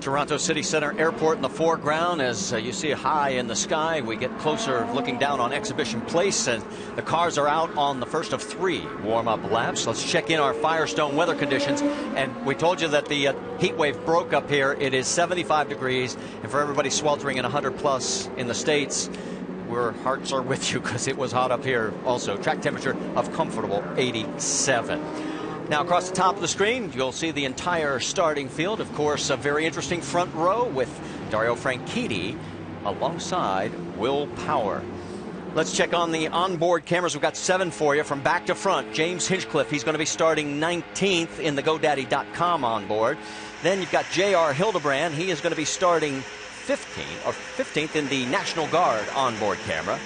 Toronto City Center Airport in the foreground. As you see high in the sky, we get closer looking down on Exhibition Place, and the cars are out on the first of 3 warm-up laps. Let's check in our Firestone weather conditions. And we told you that the heat wave broke up here. It is 75 degrees, and for everybody sweltering in 100 plus in the States, our hearts are with you because it was hot up here also. Track temperature of comfortable 87. Now across the top of the screen, you'll see the entire starting field. Of course, a very interesting front row with Dario Franchitti alongside Will Power. Let's check on the onboard cameras. We've got 7 for you from back to front. James Hinchcliffe, he's going to be starting 19th in the GoDaddy.com onboard. Then you've got J.R. Hildebrand. He is going to be starting 15th in the National Guard onboard camera.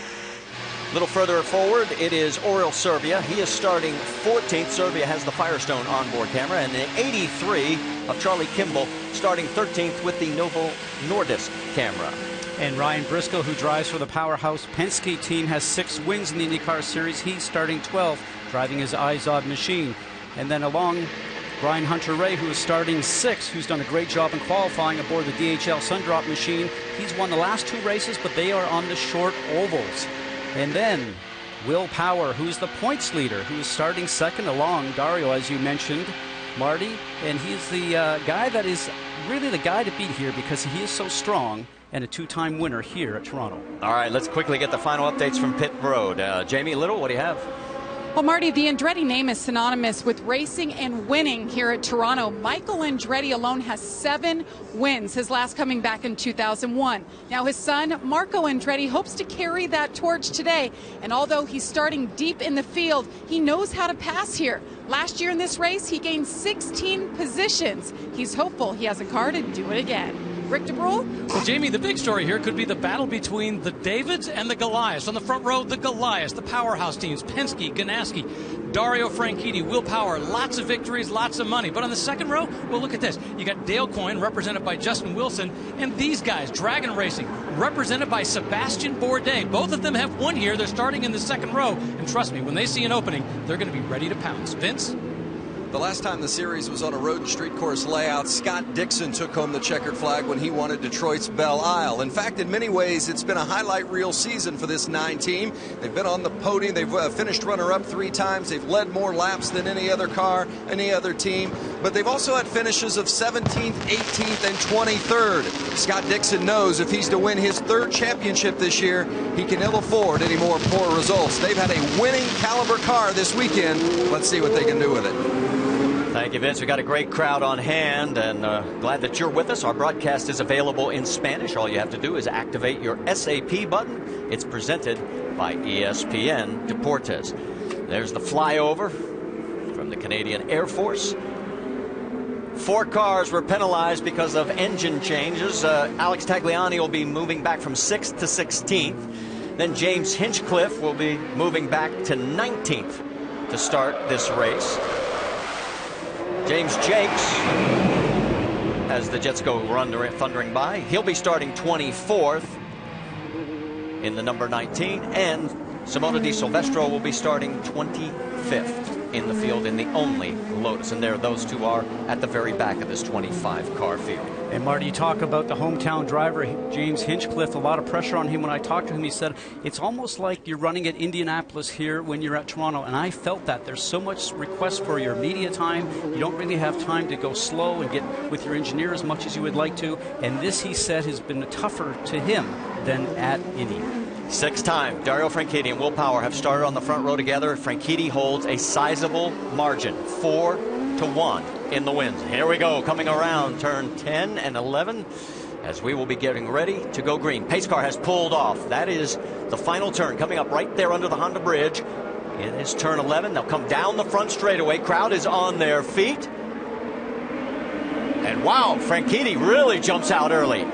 A little further forward, it is Oriol Serbia. He is starting 14th. Serbia has the Firestone onboard camera. And the 83 of Charlie Kimball starting 13th with the Novo Nordisk camera. And Ryan Briscoe, who drives for the powerhouse Penske team, has 6 wins in the IndyCar Series. He's starting 12th, driving his IZOD machine. And then along Brian Hunter-Ray, who is starting 6th, who's done a great job in qualifying aboard the DHL Sundrop machine. He's won the last 2 races, but they are on the short ovals. And then Will Power, who's the points leader, who is starting 2nd along Dario, as you mentioned, Marty. And he's the guy that is really the guy to beat here because he is so strong and a 2-time winner here at Toronto. All right, let's quickly get the final updates from pit road. Jamie Little, what do you have? Well, Marty, the Andretti name is synonymous with racing and winning here at Toronto. Michael Andretti alone has 7 wins, his last coming back in 2001. Now his son, Marco Andretti, hopes to carry that torch today. And although he's starting deep in the field, he knows how to pass here. Last year in this race, he gained 16 positions. He's hopeful he has a car to do it again. Rick DeBrule? Well, Jamie, the big story here could be the battle between the Davids and the Goliaths. On the front row, the Goliaths, the powerhouse teams, Penske, Ganassi, Dario Franchitti, Will Power, lots of victories, lots of money. But on the second row, well, look at this. You got Dale Coyne, represented by Justin Wilson, and these guys, Dragon Racing, represented by Sebastian Bourdais. Both of them have won here. They're starting in the second row. And trust me, when they see an opening, they're going to be ready to pounce. Vince? The last time the series was on a road and street course layout, Scott Dixon took home the checkered flag when he won at Detroit's Belle Isle. In fact, in many ways, it's been a highlight reel season for this 9 team. They've been on the podium. They've finished runner-up 3 times. They've led more laps than any other car, any other team. But they've also had finishes of 17th, 18th, and 23rd. Scott Dixon knows if he's to win his 3rd championship this year, he can ill afford any more poor results. They've had a winning caliber car this weekend. Let's see what they can do with it. Thank you, Vince. We got a great crowd on hand, and glad that you're with us. Our broadcast is available in Spanish. All you have to do is activate your SAP button. It's presented by ESPN Deportes. There's the flyover from the Canadian Air Force. 4 cars were penalized because of engine changes. Alex Tagliani will be moving back from 6th to 16th. Then James Hinchcliffe will be moving back to 19th to start this race. James Jakes, as the jets go thundering by, he'll be starting 24th in the number 19, and Simona Di Silvestro will be starting 25th in the field in the only Lotus. And there, those 2 are at the very back of this 25-car field. And Marty, you talk about the hometown driver, James Hinchcliffe, a lot of pressure on him. When I talked to him, he said, it's almost like you're running at Indianapolis here when you're at Toronto. And I felt that. There's so much request for your media time. You don't really have time to go slow and get with your engineer as much as you would like to. And this, he said, has been tougher to him than at Indy. 6-time Dario Franchitti and Will Power have started on the front row together. Franchitti holds a sizable margin, 4-1 in the wins. Here we go, coming around turn 10 and 11 as we will be getting ready to go green. Pace car has pulled off. That is the final turn coming up right there under the Honda Bridge. It is turn 11. They'll come down the front straightaway. Crowd is on their feet. And wow, Franchitti really jumps out early.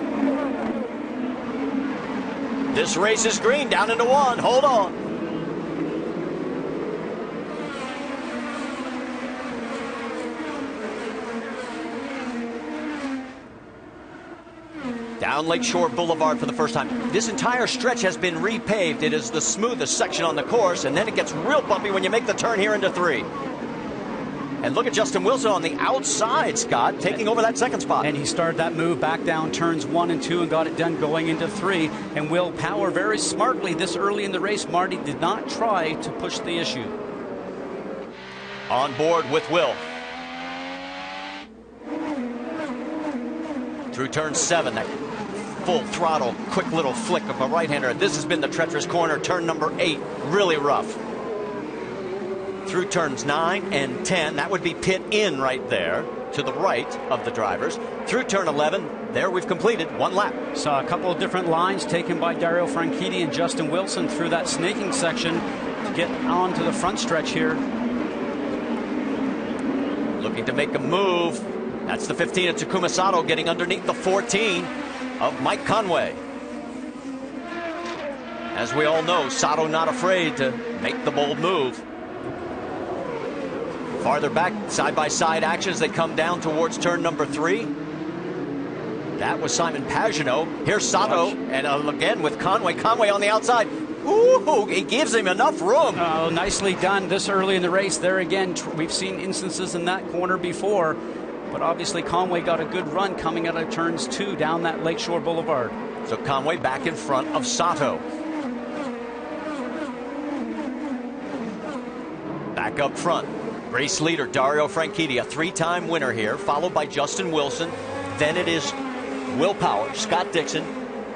This race is green, down into 1. Hold on. Down Lakeshore Boulevard for the first time. This entire stretch has been repaved. It is the smoothest section on the course, and then it gets real bumpy when you make the turn here into 3. And look at Justin Wilson on the outside, Scott, taking over that second spot. And he started that move back down turns 1 and 2 and got it done going into 3. And Will Power very smartly this early in the race, Marty, did not try to push the issue. On board with Will. Through turn 7, that full throttle, quick little flick of a right-hander. This has been the treacherous corner, turn number 8, really rough. Through turns 9 and 10, that would be pit in right there to the right of the drivers. Through turn 11, there we've completed 1 lap. Saw a couple of different lines taken by Dario Franchitti and Justin Wilson through that snaking section to get on to the front stretch here. Looking to make a move. That's the 15 of Takuma Sato getting underneath the 14 of Mike Conway. As we all know, Sato not afraid to make the bold move. Farther back, side-by-side action as they come down towards turn number 3. That was Simon Pagenaud. Here's Sato, and again with Conway. Conway on the outside. Ooh, he gives him enough room. Oh, nicely done this early in the race. There again, we've seen instances in that corner before, but obviously Conway got a good run coming out of turns 2 down that Lakeshore Boulevard. So Conway back in front of Sato. Back up front. Race leader Dario Franchitti, a 3-time winner here, followed by Justin Wilson. Then it is Will Power, Scott Dixon,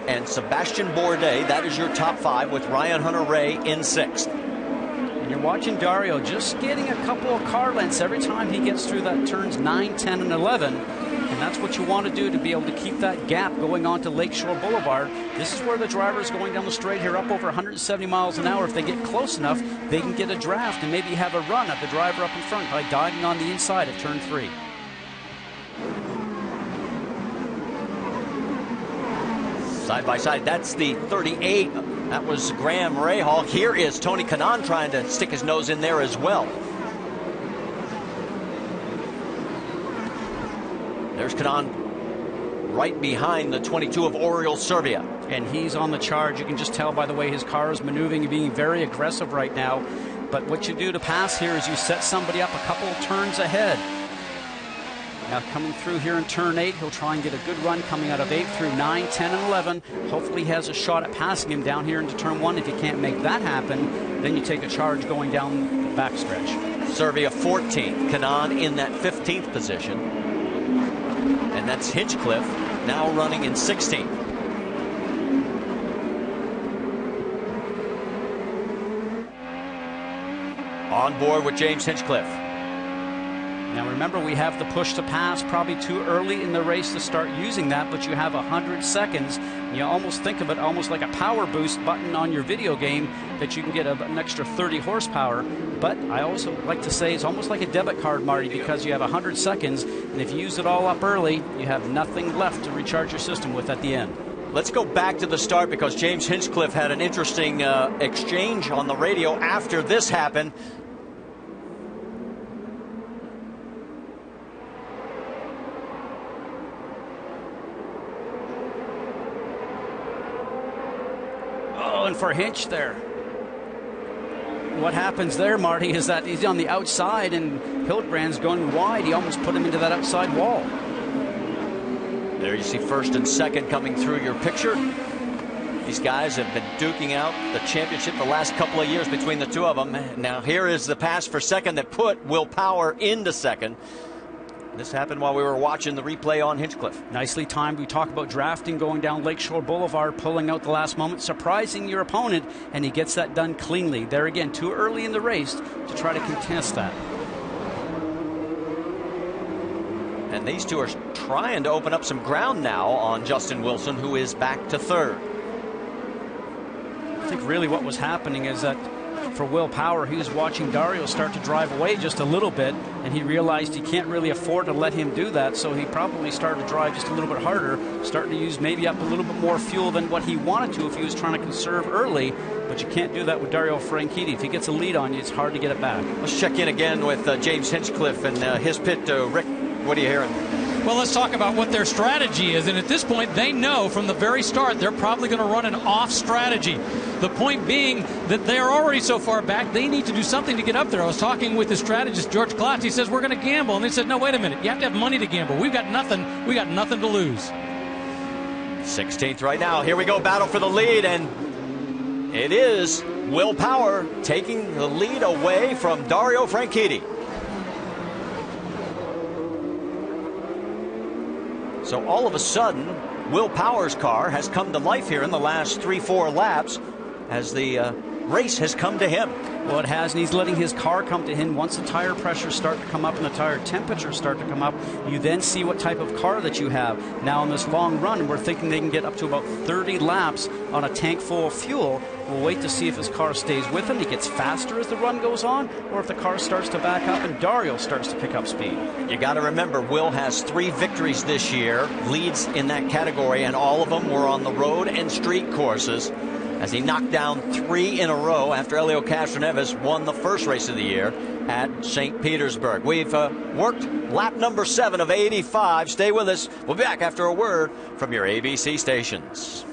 and Sebastian Bourdais. That is your top 5 with Ryan Hunter-Reay in 6th. And you're watching Dario just getting a couple of car lengths every time he gets through that turns 9, 10, and 11. And that's what you want to do to be able to keep that gap going on to Lakeshore Boulevard. This is where the drivers going down the straight here up over 170 miles an hour. If they get close enough, they can get a draft and maybe have a run at the driver up in front by diving on the inside of turn 3. Side by side, that's the 38. That was Graham Rahal. Here is Tony Kanaan trying to stick his nose in there as well. There's Kanaan right behind the 22 of Oriol Servia. And he's on the charge. You can just tell by the way his car is maneuvering and being very aggressive right now. But what you do to pass here is you set somebody up a couple of turns ahead. Now coming through here in turn 8, he'll try and get a good run coming out of 8 through 9, 10, and 11. Hopefully he has a shot at passing him down here into turn 1. If you can't make that happen, then you take a charge going down the backstretch. Servia 14th, Kanaan in that 15th position. And that's Hinchcliffe now running in 16th. On board with James Hinchcliffe. Now remember, we have the push to pass, probably too early in the race to start using that, but you have 100 seconds. You almost think of it almost like a power boost button on your video game that you can get an extra 30 horsepower. But I also like to say it's almost like a debit card, Marty, because you have 100 seconds, and if you use it all up early, you have nothing left to recharge your system with at the end. Let's go back to the start because James Hinchcliffe had an interesting exchange on the radio after this happened. And for Hinch there, what happens there, Marty, is that he's on the outside and Hildbrand's going wide. He almost put him into that outside wall. There you see first and second coming through your picture. These guys have been duking out the championship the last couple of years between the two of them. Now here is the pass for second that put Will Power into second. This happened while we were watching the replay on Hinchcliffe. Nicely timed. We talk about drafting, going down Lakeshore Boulevard, pulling out the last moment, surprising your opponent, and he gets that done cleanly. There again, too early in the race to try to contest that. And these two are trying to open up some ground now on Justin Wilson, who is back to third. I think really what was happening is that for Will Power, he was watching Dario start to drive away just a little bit, and he realized he can't really afford to let him do that, so he probably started to drive just a little bit harder, starting to use maybe up a little bit more fuel than what he wanted to if he was trying to conserve early. But you can't do that with Dario Franchitti. If he gets a lead on you, it's hard to get it back. Let's check in again with James Hinchcliffe and his pit. Rick, what are you hearing? Well, let's talk about what their strategy is. And at this point, they know from the very start they're probably going to run an off strategy. The point being that they're already so far back, they need to do something to get up there. I was talking with the strategist, George Klotz. He says, we're going to gamble. And they said, no, wait a minute. You have to have money to gamble. We've got nothing. We got nothing to lose. 16th right now. Here we go. Battle for the lead. And it is Will Power taking the lead away from Dario Franchitti. So all of a sudden, Will Power's car has come to life here in the last 3-4 laps as the race has come to him. Well, it has, and he's letting his car come to him. Once the tire pressures start to come up and the tire temperatures start to come up, you then see what type of car that you have. Now, on this long run, we're thinking they can get up to about 30 laps on a tank full of fuel. We'll wait to see if his car stays with him. He gets faster as the run goes on, or if the car starts to back up and Dario starts to pick up speed. You got to remember, Will has 3 victories this year, leads in that category, and all of them were on the road and street courses, as he knocked down 3 in a row after Helio Castroneves won the first race of the year at St. Petersburg. We've worked lap number 7 of 85. Stay with us. We'll be back after a word from your ABC stations.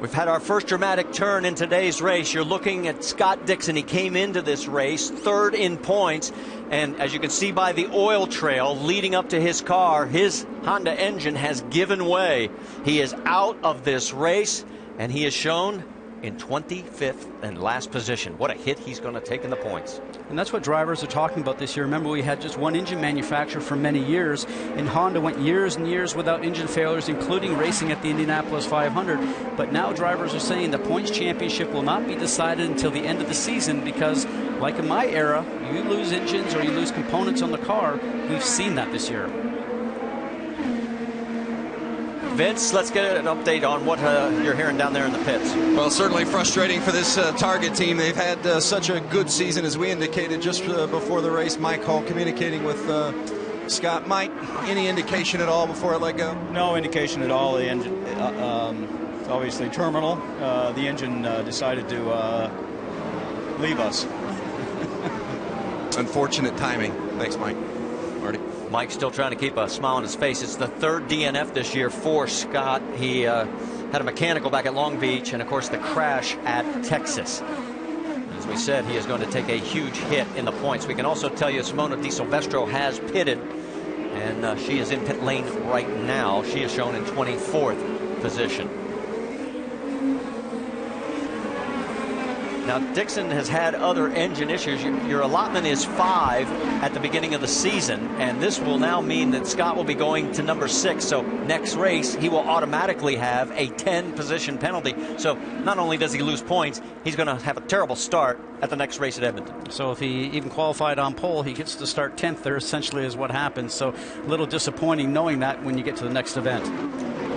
We've had our first dramatic turn in today's race. You're looking at Scott Dixon. He came into this race 3rd in points. And as you can see by the oil trail leading up to his car, his Honda engine has given way. He is out of this race, and he is shown in 25th and last position. What a hit he's going to take in the points. And that's what drivers are talking about this year. Remember, we had just one engine manufacturer for many years, and Honda went years and years without engine failures, including racing at the Indianapolis 500. But now drivers are saying the points championship will not be decided until the end of the season because, like in my era, you lose engines or you lose components on the car. We've seen that this year. Vince, let's get an update on what you're hearing down there in the pits. Well, certainly frustrating for this Target team. They've had such a good season, as we indicated just before the race. Mike Hall communicating with Scott. Mike, any indication at all before I let go? No indication at all. The engine, obviously terminal. The engine decided to leave us. Unfortunate timing. Thanks, Mike. Marty. Mike's still trying to keep a smile on his face. It's the 3rd DNF this year for Scott. He had a mechanical back at Long Beach, and of course the crash at Texas. As we said, he is going to take a huge hit in the points. We can also tell you Simona Di Silvestro has pitted, and she is in pit lane right now. She is shown in 24th position. Now, Dixon has had other engine issues. Your allotment is 5 at the beginning of the season, and this will now mean that Scott will be going to number 6. So next race, he will automatically have a 10-position penalty. So not only does he lose points, he's going to have a terrible start at the next race at Edmonton. So if he even qualified on pole, he gets to start 10th there, essentially is what happens. So a little disappointing knowing that when you get to the next event.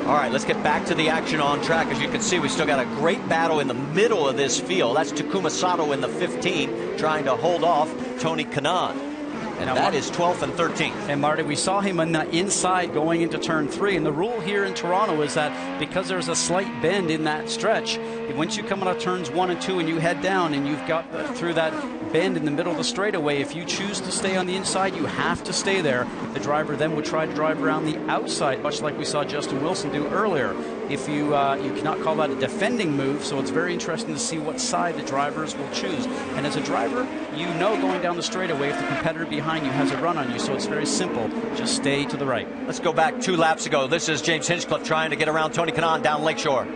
All right, let's get back to the action on track. As you can see, we still got a great battle in the middle of this field. That's Takuma Sato in the 15 trying to hold off Tony Kanaan. And now that is 12th and 13th. And Marty, we saw him on the inside going into turn 3. And the rule here in Toronto is that because there's a slight bend in that stretch, once you come out of turns 1 and 2 and you head down and you've got through that bend in the middle of the straightaway, if you choose to stay on the inside, you have to stay there. The driver then would try to drive around the outside, much like we saw Justin Wilson do earlier. If you cannot call that a defending move, so it's very interesting to see what side the drivers will choose. And as a driver, you know going down the straightaway if the competitor behind you has a run on you, so it's very simple. Just stay to the right. Let's go back 2 laps ago. This is James Hinchcliffe trying to get around Tony Kanaan down Lakeshore.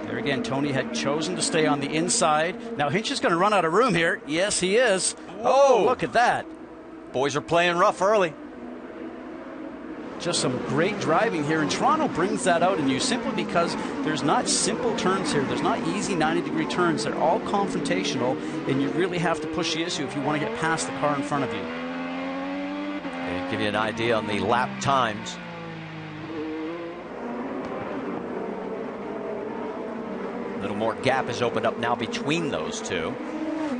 There again, Tony had chosen to stay on the inside. Now Hinch is going to run out of room here. Yes, he is. Whoa. Oh, look at that. Boys are playing rough early. Just some great driving here, and Toronto brings that out in you simply because there's not simple turns here. There's not easy 90-degree turns. They're all confrontational, and you really have to push the issue if you want to get past the car in front of you. They give you an idea on the lap times. A little more gap has opened up now between those two.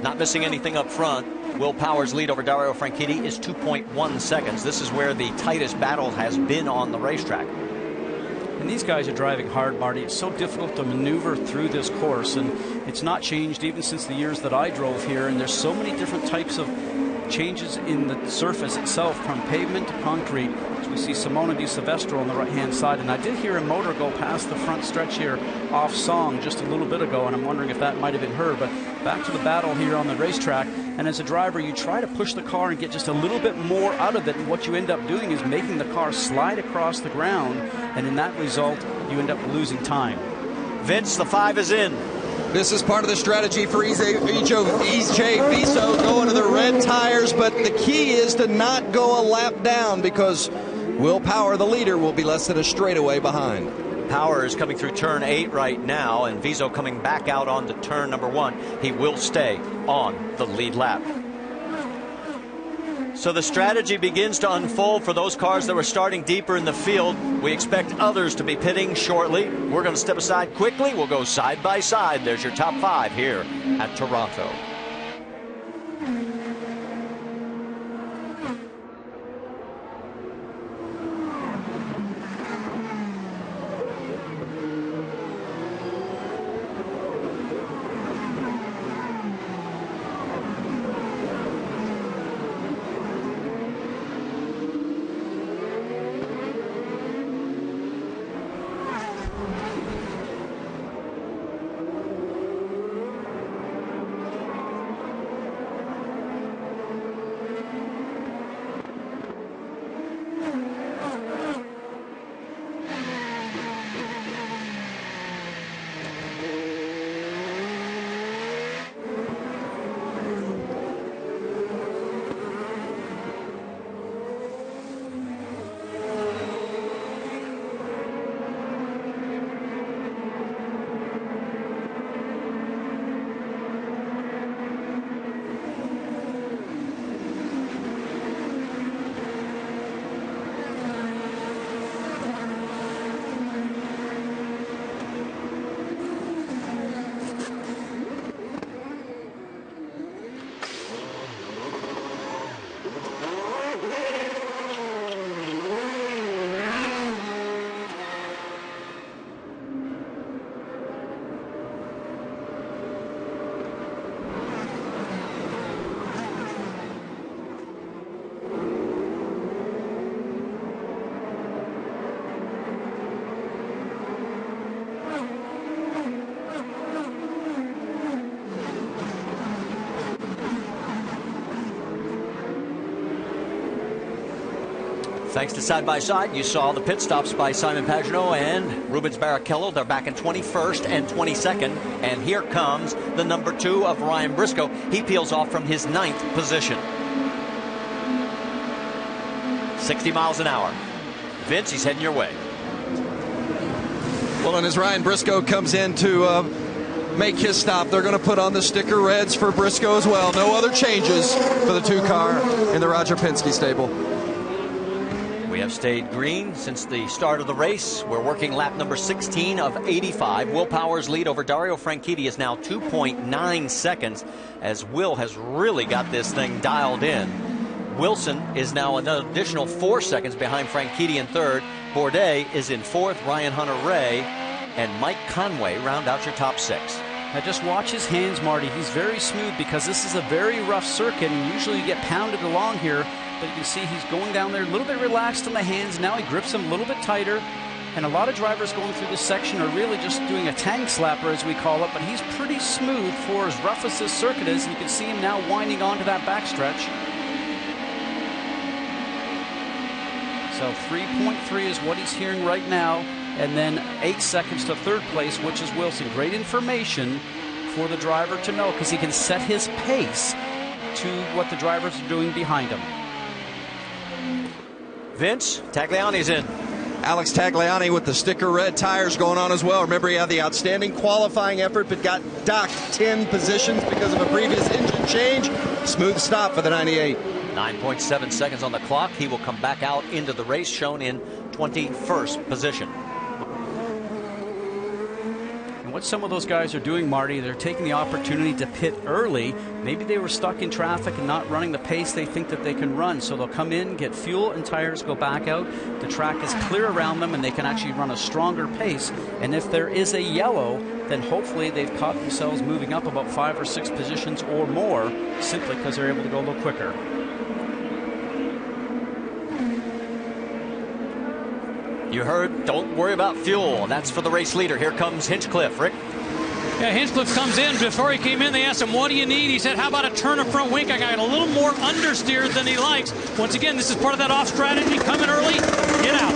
Not missing anything up front. Will Power's lead over Dario Franchitti is 2.1 seconds. This is where the tightest battle has been on the racetrack. And these guys are driving hard, Marty. It's so difficult to maneuver through this course, and it's not changed even since the years that I drove here. And there's so many different types of changes in the surface itself, from pavement to concrete. As we see Simona Di Silvestro on the right-hand side, and I did hear a motor go past the front stretch here off song just a little bit ago, and I'm wondering if that might have been her. But back to the battle here on the racetrack, and as a driver, you try to push the car and get just a little bit more out of it, and what you end up doing is making the car slide across the ground, and in that result, you end up losing time. Vince, the 5 is in. This is part of the strategy for EJ Viso going to the red tires, but the key is to not go a lap down because Will Power, the leader, will be less than a straightaway behind. Power is coming through turn 8 right now, and Viso coming back out onto turn number 1. He will stay on the lead lap. So the strategy begins to unfold for those cars that were starting deeper in the field. We expect others to be pitting shortly. We're going to step aside quickly. We'll go side by side. There's your top 5 here at Toronto. Thanks to Side by Side, you saw the pit stops by Simon Pagenaud and Rubens Barrichello. They're back in 21st and 22nd. And here comes the number 2 of Ryan Briscoe. He peels off from his 9th position. 60 miles an hour. Vince, he's heading your way. Well, and as Ryan Briscoe comes in to make his stop, they're going to put on the sticker reds for Briscoe as well. No other changes for the 2 car in the Roger Penske stable. We have stayed green since the start of the race. We're working lap number 16 of 85. Will Power's lead over Dario Franchitti is now 2.9 seconds as Will has really got this thing dialed in. Wilson is now an additional 4 seconds behind Franchitti in 3rd. Bourdais is in 4th. Ryan Hunter-Reay and Mike Conway round out your top 6. Now just watch his hands, Marty. He's very smooth because this is a very rough circuit, and usually you get pounded along here. But you can see he's going down there a little bit relaxed in the hands. Now he grips them a little bit tighter. And a lot of drivers going through this section are really just doing a tank slapper, as we call it. But he's pretty smooth for as rough as this circuit is. And you can see him now winding onto that backstretch. So 3.3 is what he's hearing right now. And then 8 seconds to 3rd place, which is Wilson. Great information for the driver to know because he can set his pace to what the drivers are doing behind him. Vince, Tagliani's in. Alex Tagliani with the sticker red tires going on as well. Remember, he had the outstanding qualifying effort, but got docked 10 positions because of a previous engine change. Smooth stop for the 98. 9.7 seconds on the clock. He will come back out into the race, shown in 21st position. And what some of those guys are doing, Marty, they're taking the opportunity to pit early. Maybe they were stuck in traffic and not running the pace they think that they can run. So they'll come in, get fuel and tires, go back out. The track is clear around them and they can actually run a stronger pace. And if there is a yellow, then hopefully they've caught themselves moving up about 5 or 6 positions or more simply because they're able to go a little quicker. You heard, don't worry about fuel. That's for the race leader. Here comes Hinchcliffe. Rick? Yeah, Hinchcliffe comes in. Before he came in, they asked him, what do you need? He said, how about a turn of front wing? I got a little more understeer than he likes. Once again, this is part of that off strategy. Come in early, get out.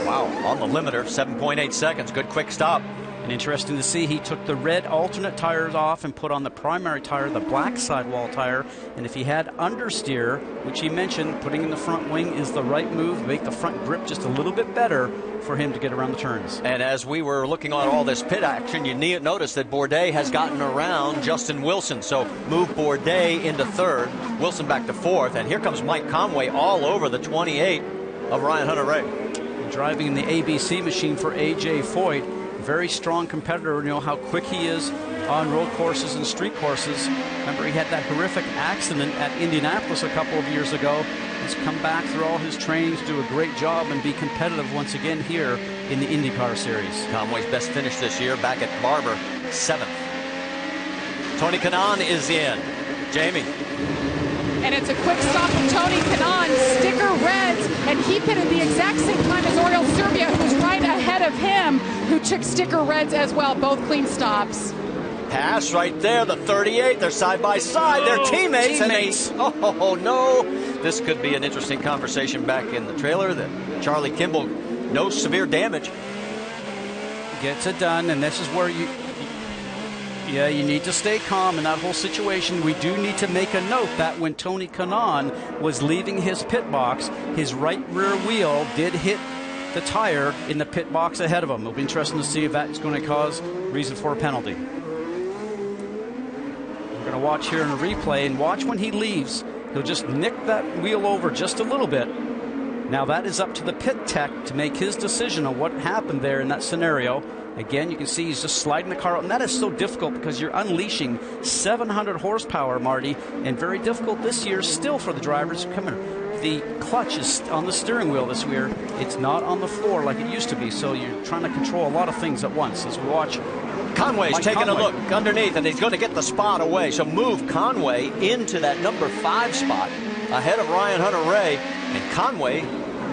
Wow, on the limiter, 7.8 seconds. Good quick stop. And interesting to see, he took the red alternate tires off and put on the primary tire, the black sidewall tire. And if he had understeer, which he mentioned, putting in the front wing is the right move, make the front grip just a little bit better for him to get around the turns. And as we were looking on all this pit action, you notice that Bourdais has gotten around Justin Wilson. So move Bourdais into 3rd, Wilson back to 4th. And here comes Mike Conway all over the 28 of Ryan Hunter-Reay. Driving in the ABC machine for A.J. Foyt. Very strong competitor. You know how quick he is on road courses and street courses. Remember, he had that horrific accident at Indianapolis a couple of years ago. He's come back through all his trainings, do a great job, and be competitive once again here in the IndyCar Series. Conway's best finish this year back at Barber, 7th. Tony Kanaan is in. Jamie. And it's a quick stop from Tony Kanaan, sticker reds, and he pitted the exact same time as Oriol Serbia, who was right ahead of him, who took sticker reds as well, both clean stops. Pass right there, the 38, they're side by side, they're teammates. Oh no, this could be an interesting conversation back in the trailer. That Charlie Kimball, no severe damage. Gets it done, and this is where you need to stay calm in that whole situation. We do need to make a note that when Tony Kanaan was leaving his pit box, his right rear wheel did hit the tire in the pit box ahead of him. It'll be interesting to see if that's going to cause reason for a penalty. We're going to watch here in a replay, and watch when he leaves. He'll just nick that wheel over just a little bit. Now that is up to the pit tech to make his decision on what happened there in that scenario. Again, you can see he's just sliding the car out, and that is so difficult because you're unleashing 700 horsepower, Marty, and very difficult this year still for the drivers. Come here. The clutch is on the steering wheel this year. It's not on the floor like it used to be, so you're trying to control a lot of things at once. As we watch, Conway's taking a look underneath, and he's going to get the spot away. So move Conway into that number 5 spot ahead of Ryan Hunter-Reay, and Conway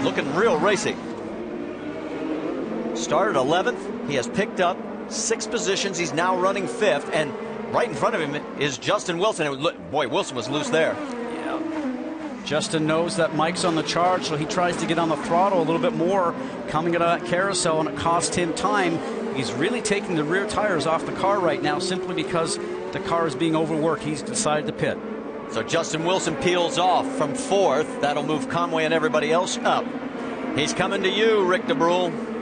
looking real racy. Started 11th. He has picked up 6 positions. He's now running 5th, and right in front of him is Justin Wilson. And boy, Wilson was loose there. Yeah. Justin knows that Mike's on the charge, so he tries to get on the throttle a little bit more coming out of that carousel, and it cost him time. He's really taking the rear tires off the car right now simply because the car is being overworked. He's decided to pit. So Justin Wilson peels off from 4th. That'll move Conway and everybody else up. He's coming to you, Rick DeBrule.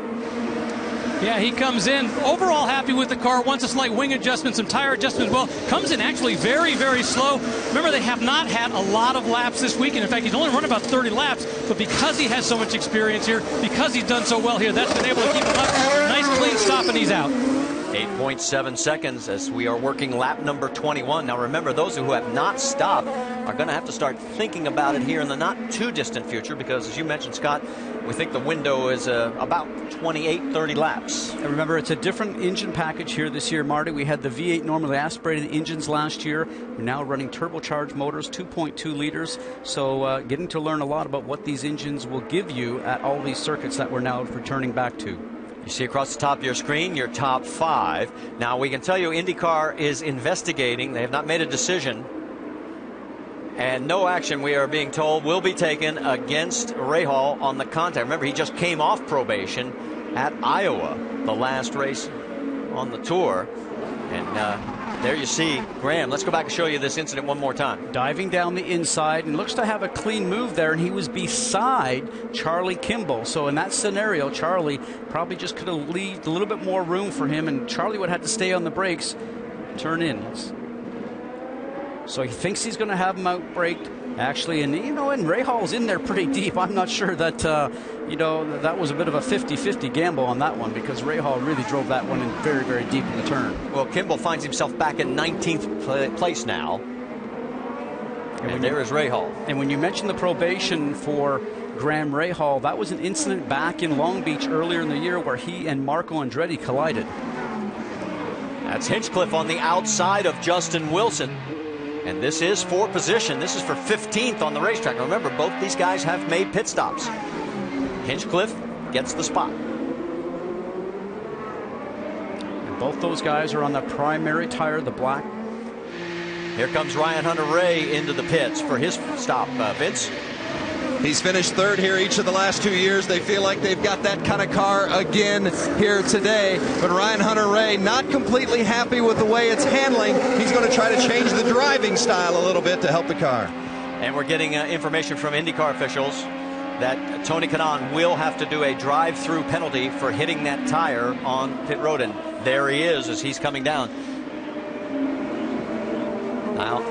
Yeah, he comes in overall happy with the car, wants a slight wing adjustment, some tire adjustment as well. Comes in actually very, very slow. Remember, they have not had a lot of laps this week, and in fact, he's only run about 30 laps, but because he has so much experience here, because he's done so well here, that's been able to keep him up. Nice clean stop, and he's out. 8.7 seconds as we are working lap number 21. Now remember, those who have not stopped are going to have to start thinking about it here in the not too distant future, because as you mentioned, Scott, we think the window is about 28-30 laps. And remember, it's a different engine package here this year, Marty. We had the V8 normally aspirated engines last year. We're now running turbocharged motors, 2.2 liters. So getting to learn a lot about what these engines will give you at all these circuits that we're now returning back to. You see across the top of your screen your top 5. Now we can tell you IndyCar is investigating. They have not made a decision. And no action, we are being told, will be taken against Rahal on the contact. Remember, he just came off probation at Iowa, the last race on the tour. And there you see Graham. Let's go back and show you this incident one more time. Diving down the inside, and looks to have a clean move there, and he was beside Charlie Kimball. So in that scenario, Charlie probably just could have left a little bit more room for him, and Charlie would have had to stay on the brakes, turn in. So he thinks he's going to have him out-braked, actually, and and Rahal's in there pretty deep. I'm not sure that that was a bit of a 50-50 gamble on that one, because Rahal really drove that one in very, very deep in the turn. Well, Kimball finds himself back in 19th place now, and there is Rahal. And when you mentioned the probation for Graham Rahal, that was an incident back in Long Beach earlier in the year where he and Marco Andretti collided. That's Hinchcliffe on the outside of Justin Wilson. And this is for position. This is for 15th on the racetrack. Now remember, both these guys have made pit stops. Hinchcliffe gets the spot. And both those guys are on the primary tire, the black. Here comes Ryan Hunter-Reay into the pits for his stop. Vince? He's finished 3rd here each of the last 2 years. They feel like they've got that kind of car again here today. But Ryan Hunter-Reay not completely happy with the way it's handling. He's going to try to change the driving style a little bit to help the car. And we're getting information from IndyCar officials that Tony Kanaan will have to do a drive-through penalty for hitting that tire on pit road. And there he is as he's coming down. Now,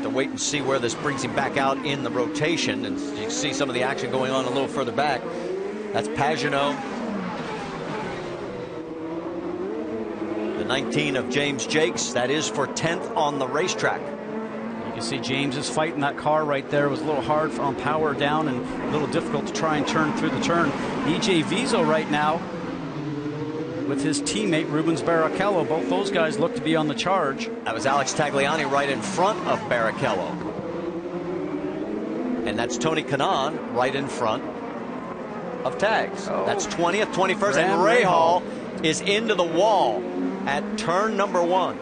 to wait and see where this brings him back out in the rotation, and you can see some of the action going on a little further back. That's Pagenaud. The 19 of James Jakes, that is for 10th on the racetrack. You can see James is fighting that car right there. It was a little hard on power down and a little difficult to try and turn through the turn. EJ Vizo right now with his teammate Rubens Barrichello. Both those guys look to be on the charge. That was Alex Tagliani right in front of Barrichello. And that's Tony Kanaan right in front of Tags. Oh. That's 20th, 21st, and Rahal is into the wall at turn number 1.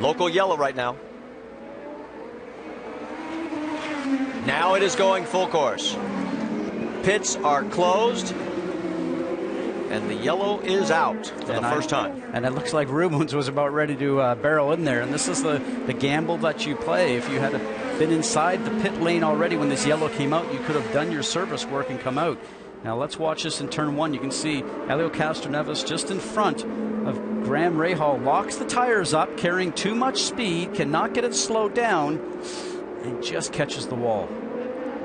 Local yellow right now. Now it is going full course. Pits are closed. And the yellow is out for the first time. And it looks like Rubens was about ready to barrel in there. And this is the gamble that you play. If you had been inside the pit lane already when this yellow came out, you could have done your service work and come out. Now let's watch this in turn 1. You can see Helio Castroneves just in front of Graham Rahal. Locks the tires up, carrying too much speed, cannot get it slowed down, and just catches the wall.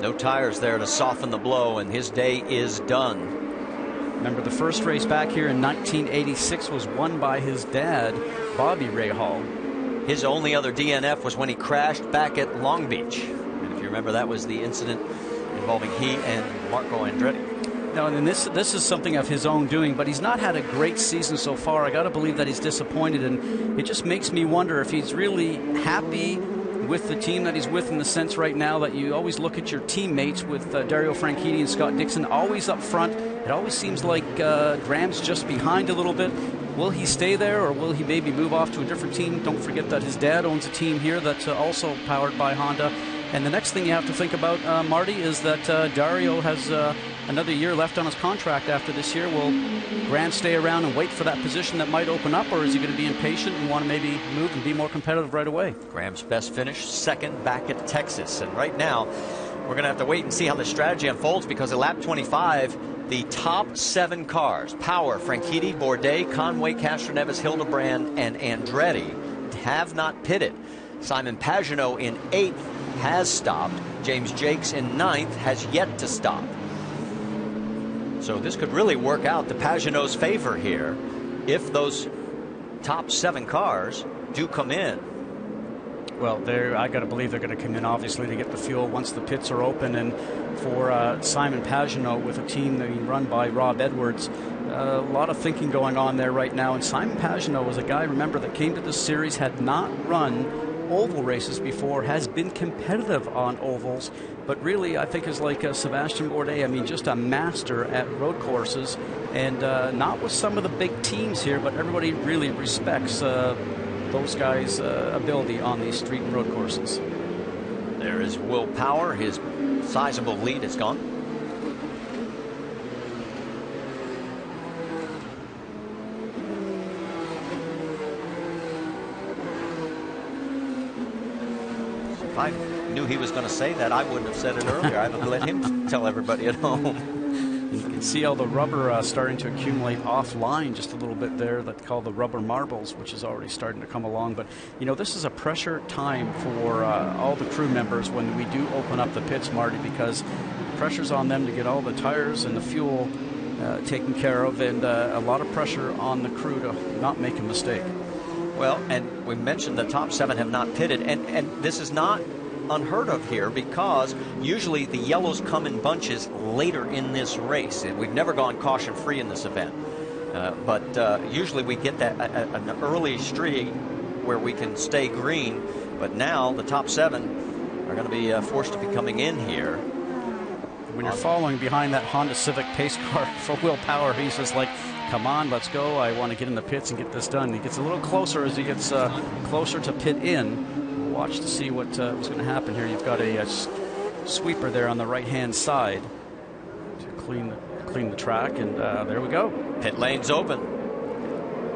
No tires there to soften the blow, and his day is done. Remember, the first race back here in 1986 was won by his dad, Bobby Rahal. His only other DNF was when he crashed back at Long Beach. And if you remember, that was the incident involving he and Marco Andretti. No, and this is something of his own doing, but he's not had a great season so far. I got to believe that he's disappointed, and it just makes me wonder if he's really happy with the team that he's with, in the sense right now that you always look at your teammates with Dario Franchitti and Scott Dixon always up front. It always seems like Graham's just behind a little bit. Will he stay there, or will he maybe move off to a different team? Don't forget that his dad owns a team here that's also powered by Honda. And the next thing you have to think about, Marty, is that Dario has another year left on his contract after this year. Will Graham stay around and wait for that position that might open up, or is he going to be impatient and want to maybe move and be more competitive right away? Graham's best finish, second back at Texas. And right now, we're going to have to wait and see how the strategy unfolds, because at lap 25, the top 7 cars, Power, Franchitti, Bourdais, Conway, Castroneves, Hildebrand, and Andretti, have not pitted. Simon Pagenaud in 8th has stopped. James Jakes in 9th has yet to stop. So this could really work out to Pagenaud's favor here if those top 7 cars do come in. Well, I got to believe they're going to come in, obviously, to get the fuel once the pits are open. And for Simon Pagenaud, with a team being run by Rob Edwards, a lot of thinking going on there right now. And Simon Pagenaud was a guy, remember, that came to this series, had not run oval races before, has been competitive on ovals, but really I think is like Sebastian Bourdais. I mean, just a master at road courses, and not with some of the big teams here, but everybody really respects those guys' ability on these street and road courses. There is Will Power. His sizable lead is gone. If I knew he was going to say that, I wouldn't have said it earlier. I'd have let him tell everybody at home. You can see all the rubber starting to accumulate offline just a little bit there. That's called the rubber marbles, which is already starting to come along. But, you know, this is a pressure time for all the crew members when we do open up the pits, Marty, because pressure's on them to get all the tires and the fuel taken care of, and a lot of pressure on the crew to not make a mistake. Well, and we mentioned the top 7 have not pitted, and this is not unheard of here, because usually the yellows come in bunches later in this race. We've never gone caution free in this event, but usually we get that an early streak where we can stay green. But now the top 7 are going to be forced to be coming in here. When you're following behind that Honda Civic pace car for Will Power, he's just like, come on, let's go. I want to get in the pits and get this done. He gets a little closer as he gets closer to pit in. Watch to see what's going to happen here. You've got a sweeper there on the right-hand side to clean the track, and there we go. Pit lane's open.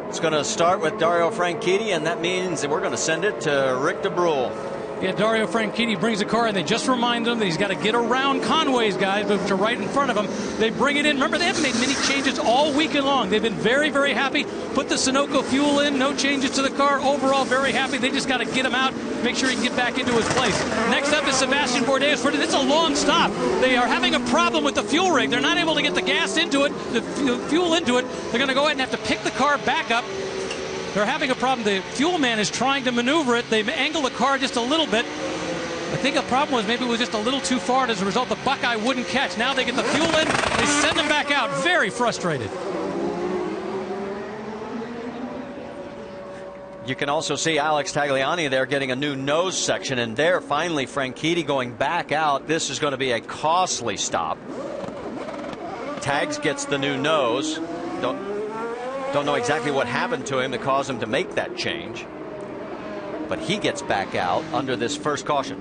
It's going to start with Dario Franchitti, and that means that we're going to send it to Rick DeBrule. Yeah, Dario Franchitti brings the car, and they just remind him that he's got to get around Conway's guys, which are right in front of him. They bring it in. Remember, they haven't made many changes all weekend long. They've been very, very happy. Put the Sunoco fuel in, no changes to the car. Overall, very happy. They just got to get him out, make sure he can get back into his place. Next up is Sebastian Bourdais. It's a long stop. They are having a problem with the fuel rig. They're not able to get the gas into it, the fuel into it. They're going to go ahead and have to pick the car back up. They're having a problem. The fuel man is trying to maneuver it. They've angled the car just a little bit. I think the problem was maybe it was just a little too far, and as a result, the Buckeye wouldn't catch. Now they get the fuel in. They send him back out. Very frustrated. You can also see Alex Tagliani there getting a new nose section, and there finally Franchitti going back out. This is going to be a costly stop. Tags gets the new nose. Don't know exactly what happened to him that caused him to make that change, but he gets back out under this first caution.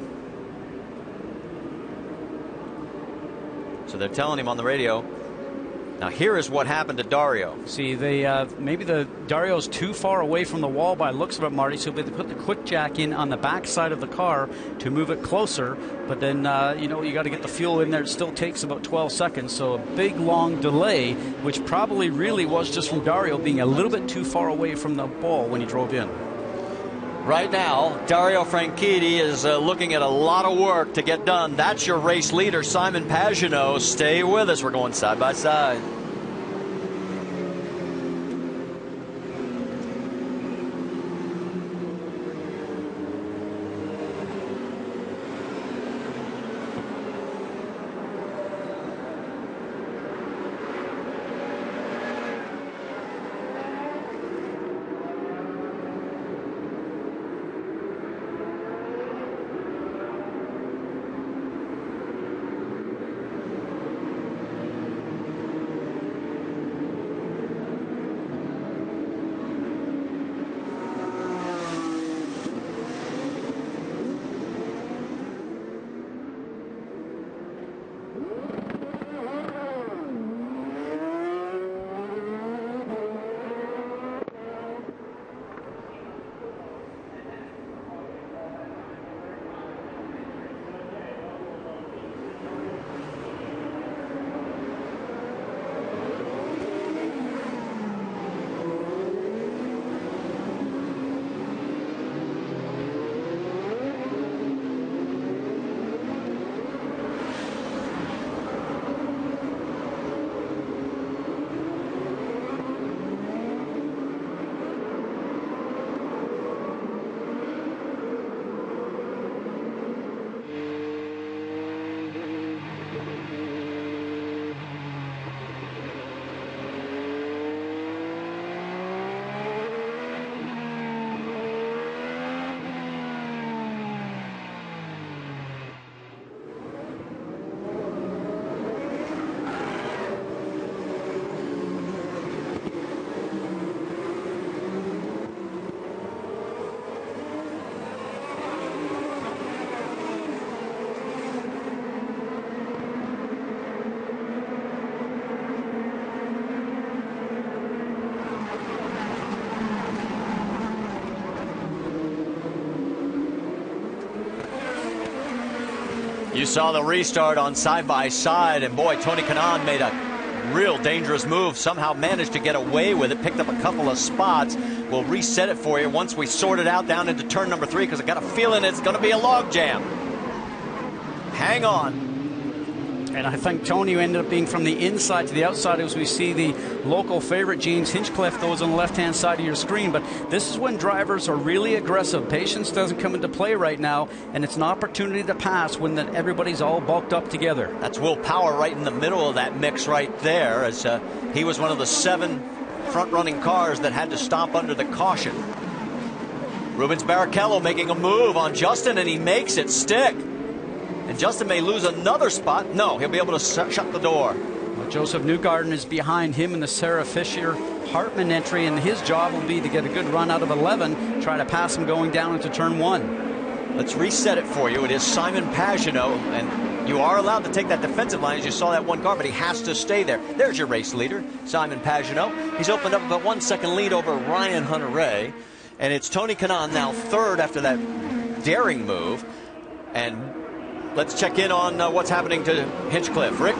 So they're telling him on the radio. Now here is what happened to Dario. See, they maybe Dario's too far away from the wall by looks of it, Marty, so they put the quick jack in on the back side of the car to move it closer, but then you know, you got to get the fuel in there. It still takes about 12 seconds, so a big long delay, which probably really was just from Dario being a little bit too far away from the ball when he drove in. Right now, Dario Franchitti is looking at a lot of work to get done. That's your race leader, Simon Pagenaud. Stay with us. We're going side by side. You saw the restart on side-by-side, and boy, Tony Kanaan made a real dangerous move, somehow managed to get away with it, picked up a couple of spots. We'll reset it for you once we sort it out down into turn number 3, because I got a feeling it's going to be a log jam. Hang on. And I think Tony ended up being from the inside to the outside as we see the local favorite, James Hinchcliffe, those on the left-hand side of your screen. But this is when drivers are really aggressive. Patience doesn't come into play right now, and it's an opportunity to pass when everybody's all bulked up together. That's Will Power right in the middle of that mix right there, as he was one of the 7 front-running cars that had to stop under the caution. Rubens Barrichello making a move on Justin, and he makes it stick. And Justin may lose another spot. No, he'll be able to shut the door. Well, Joseph Newgarden is behind him in the Sarah Fisher Hartman entry, and his job will be to get a good run out of 11, try to pass him going down into turn 1. Let's reset it for you. It is Simon Pagenaud, and you are allowed to take that defensive line as you saw that one car, but he has to stay there. There's your race leader, Simon Pagenaud. He's opened up about 1 second lead over Ryan Hunter-Reay, and it's Tony Kanaan now third after that daring move. And let's check in on what's happening to Hinchcliffe. Rick?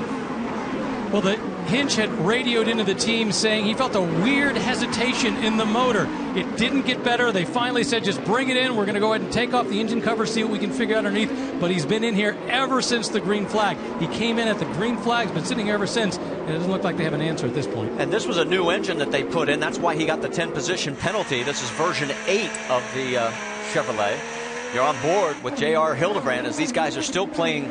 Well, the Hinch had radioed into the team saying he felt a weird hesitation in the motor. It didn't get better. They finally said, just bring it in. We're going to go ahead and take off the engine cover, see what we can figure out underneath. But he's been in here ever since the green flag. He came in at the green flag, has been sitting here ever since, and it doesn't look like they have an answer at this point. And this was a new engine that they put in. That's why he got the 10-position penalty. This is version 8 of the Chevrolet. You're on board with J.R. Hildebrand as these guys are still playing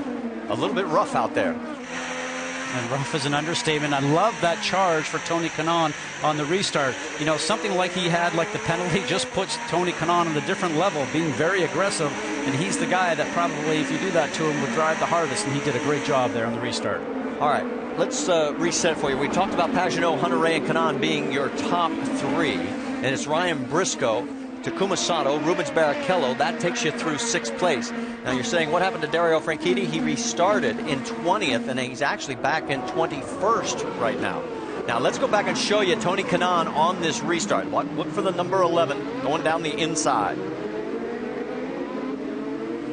a little bit rough out there. And rough is an understatement. I love that charge for Tony Kanaan on the restart. You know, something like he had, like the penalty, just puts Tony Kanaan on a different level, being very aggressive. And he's the guy that probably, if you do that to him, would drive the hardest. And he did a great job there on the restart. All right, let's reset for you. We talked about Pagenaud, Hunter-Reay, and Kanaan being your top 3. And it's Ryan Briscoe, Takuma Sato, Rubens Barrichello. That takes you through 6th place. Now you're saying, what happened to Dario Franchitti? He restarted in 20th, and he's actually back in 21st right now. Now let's go back and show you Tony Kanaan on this restart. Look for the number 11 going down the inside.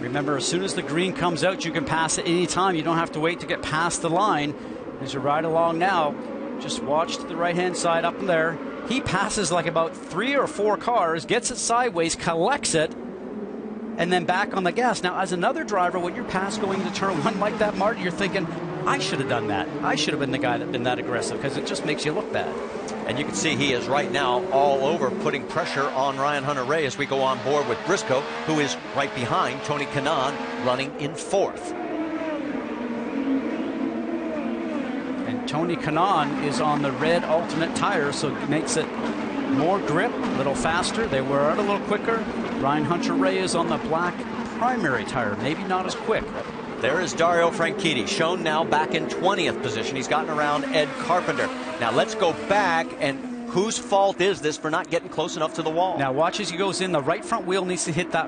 Remember, as soon as the green comes out, you can pass at any time. You don't have to wait to get past the line. As you ride along now, just watch to the right-hand side up there. He passes like about 3 or 4 cars, gets it sideways, collects it, and then back on the gas. Now, as another driver, when you're past going into turn 1 like that, Martin, you're thinking, I should have done that. I should have been the guy that been that aggressive, because it just makes you look bad. And you can see he is right now all over, putting pressure on Ryan Hunter-Reay as we go on board with Briscoe, who is right behind Tony Kanaan, running in 4th. Tony Kanaan is on the red alternate tire, so it makes it more grip, a little faster. They wear out a little quicker. Ryan Hunter-Reay is on the black primary tire, maybe not as quick. There is Dario Franchitti, shown now back in 20th position. He's gotten around Ed Carpenter. Now let's go back, and whose fault is this for not getting close enough to the wall? Now watch as he goes in. The right front wheel needs to hit the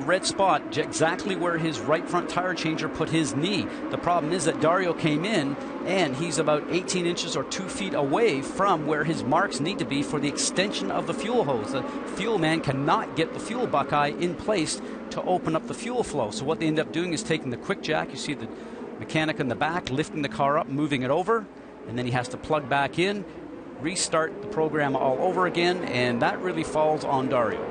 red spot, exactly where his right front tire changer put his knee. The problem is that Dario came in, and he's about 18 inches or 2 feet away from where his marks need to be for the extension of the fuel hose. The fuel man cannot get the fuel buckeye in place to open up the fuel flow. So what they end up doing is taking the quick jack. You see the mechanic in the back lifting the car up, moving it over, and then he has to plug back in, restart the program all over again, and that really falls on Dario.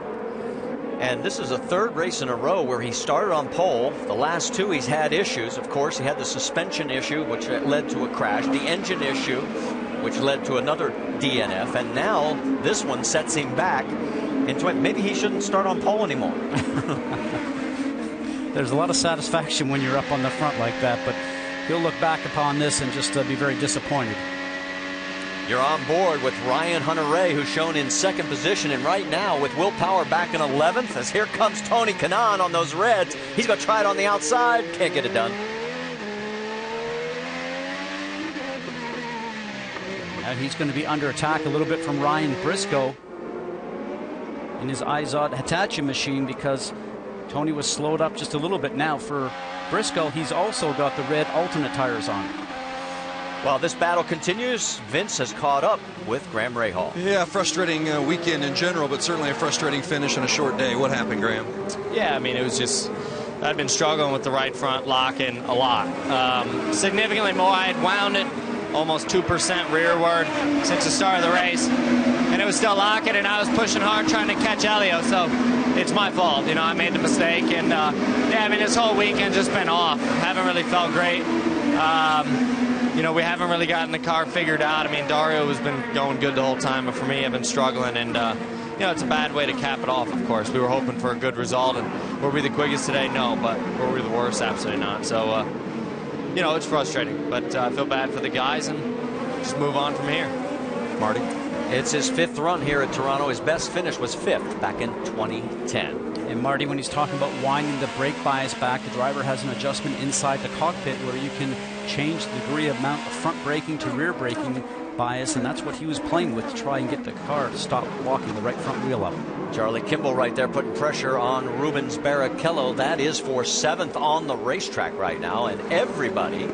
And this is a 3rd race in a row where he started on pole. The last 2 he's had issues. Of course, he had the suspension issue, which led to a crash, the engine issue, which led to another DNF, and now this one sets him back into maybe he shouldn't start on pole anymore. There's a lot of satisfaction when you're up on the front like that, but he'll look back upon this and just be very disappointed. You're on board with Ryan Hunter-Reay, who's shown in 2nd position, and right now with Will Power back in 11th, as here comes Tony Kanaan on those reds. He's going to try it on the outside. Can't get it done. Now he's going to be under attack a little bit from Ryan Briscoe in his IZOD Hitachi machine, because Tony was slowed up just a little bit. Now for Briscoe, he's also got the red alternate tires on. While this battle continues, Vince has caught up with Graham Rahal. Yeah, frustrating weekend in general, but certainly a frustrating finish on a short day. What happened, Graham? Yeah, I mean, it was just I'd been struggling with the right front locking a lot. Significantly more. I had wound it almost 2% rearward since the start of the race, and it was still locking, and I was pushing hard trying to catch Elio, so it's my fault. You know, I made the mistake, and yeah, I mean, this whole weekend just been off. Haven't really felt great. You know, we haven't really gotten the car figured out. I mean, Dario has been going good the whole time, but for me, I've been struggling, and you know, it's a bad way to cap it off, of course. We were hoping for a good result, and were we the quickest today? No, but were we the worst? Absolutely not. So, you know, it's frustrating, but I feel bad for the guys, and just move on from here. Marty? It's his 5th run here at Toronto. His best finish was 5th back in 2010. And Marty, when he's talking about winding the brake bias back, the driver has an adjustment inside the cockpit where you can change the degree of amount of front braking to rear braking bias, and that's what he was playing with to try and get the car to stop walking the right front wheel up. Charlie Kimball right there putting pressure on Rubens Barrichello. That is for 7th on the racetrack right now, and everybody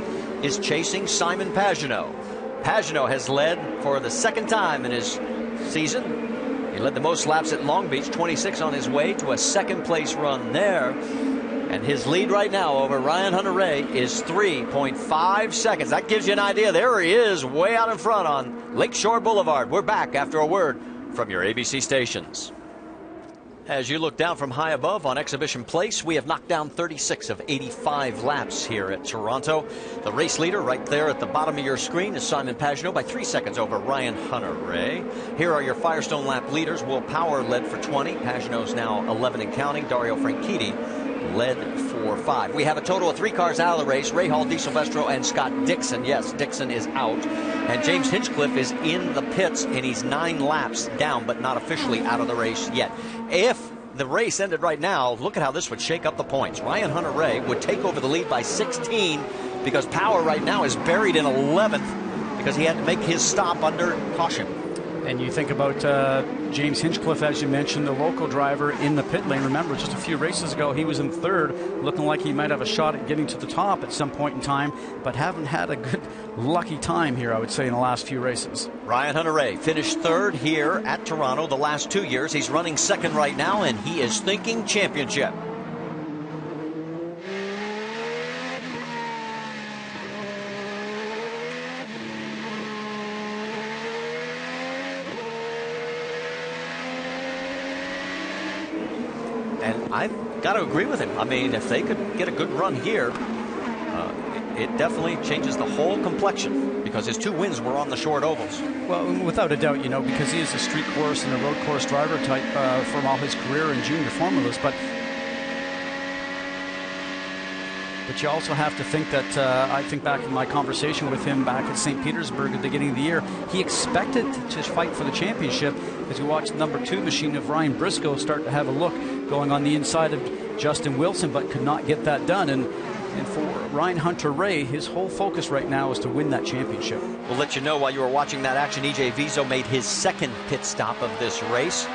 is chasing Simon Pagenaud. Pagenaud has led for the 2nd time in his season. He led the most laps at Long Beach, 26, on his way to a 2nd place run there. And his lead right now over Ryan Hunter-Reay is 3.5 seconds. That gives you an idea. There he is way out in front on Lakeshore Boulevard. We're back after a word from your ABC stations. As you look down from high above on Exhibition Place, we have knocked down 36 of 85 laps here at Toronto. The race leader right there at the bottom of your screen is Simon Pagenaud by 3 seconds over Ryan Hunter-Reay. Here are your Firestone lap leaders. Will Power led for 20. Pagenaud's now 11 and counting. Dario Franchitti led for 5. We have a total of 3 cars out of the race. Ray Hall, Di Silvestro, and Scott Dixon. Yes, Dixon is out. And James Hinchcliffe is in the pits, and he's 9 laps down, but not officially out of the race yet. If the race ended right now, look at how this would shake up the points. Ryan Hunter-Reay would take over the lead by 16 because Power right now is buried in 11th because he had to make his stop under caution. And you think about James Hinchcliffe, as you mentioned, the local driver in the pit lane. Remember, just a few races ago, he was in 3rd, looking like he might have a shot at getting to the top at some point in time, but haven't had a good, lucky time here, I would say, in the last few races. Ryan Hunter-Reay finished 3rd here at Toronto the last 2 years. He's running 2nd right now, and he is thinking championship. And I've got to agree with him. I mean, if they could get a good run here, it definitely changes the whole complexion because his 2 wins were on the short ovals. Well, without a doubt, you know, because he is a street course and a road course driver type from all his career in junior formulas. But you also have to think that I think back in my conversation with him back at St. Petersburg at the beginning of the year, he expected to fight for the championship as we watched the number 2 machine of Ryan Briscoe start to have a look going on the inside of Justin Wilson, but could not get that done. And for Ryan Hunter-Reay, his whole focus right now is to win that championship. We'll let you know while you were watching that action, EJ Vizo made his 2nd pit stop of this race.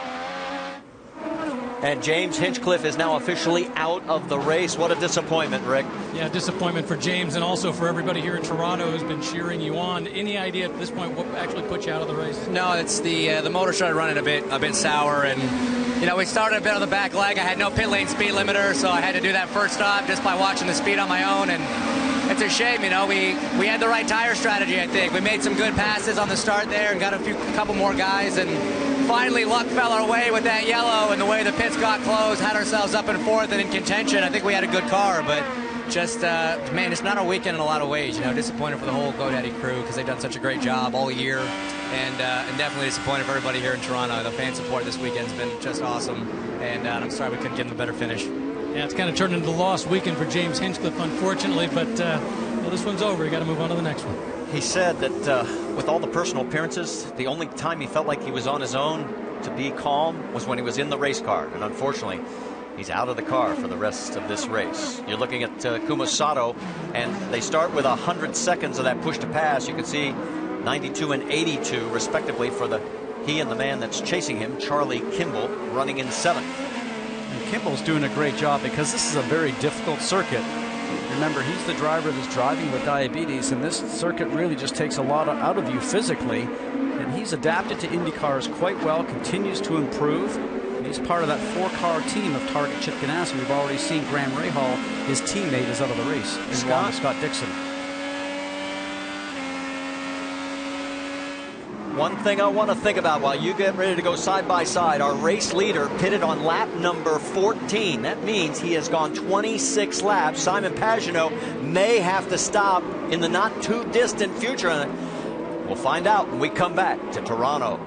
And James Hinchcliffe is now officially out of the race. What a disappointment, Rick. Yeah, disappointment for James and also for everybody here in Toronto who's been cheering you on. Any idea at this point what actually put you out of the race? No, it's the motor started running a bit sour, and you know, we started a bit on the back leg. I had no pit lane speed limiter, so I had to do that first stop just by watching the speed on my own. And it's a shame, you know, we had the right tire strategy, I think. We made some good passes on the start there and got a couple more guys, and finally luck fell our way with that yellow, and the way the pits got closed, had ourselves up in 4th and in contention. I think we had a good car, but just, man, it's not a weekend in a lot of ways. You know, disappointed for the whole GoDaddy crew because they've done such a great job all year, and definitely disappointed for everybody here in Toronto. The fan support this weekend's been just awesome, and I'm sorry we couldn't give them a better finish. Yeah, it's kind of turned into the lost weekend for James Hinchcliffe, unfortunately, but well, this one's over. You got to move on to the next one. He said that with all the personal appearances, the only time he felt like he was on his own to be calm was when he was in the race car. And unfortunately, he's out of the car for the rest of this race. You're looking at Kumasato, and they start with 100 seconds of that push to pass. You can see 92 and 82, respectively, for he and the man that's chasing him, Charlie Kimball, running in 7th. And Kimball's doing a great job because this is a very difficult circuit. Remember, he's the driver that's driving with diabetes, and this circuit really just takes a lot out of you physically. And he's adapted to Indy cars quite well, continues to improve. And he's part of that 4-car team of Target Chip Ganassi. We've already seen Graham Rahal, his teammate, is out of the race, along with Scott Dixon. One thing I want to think about while you get ready to go side by side, our race leader pitted on lap number 14. That means he has gone 26 laps. Simon Pagenaud may have to stop in the not too distant future. We'll find out when we come back to Toronto.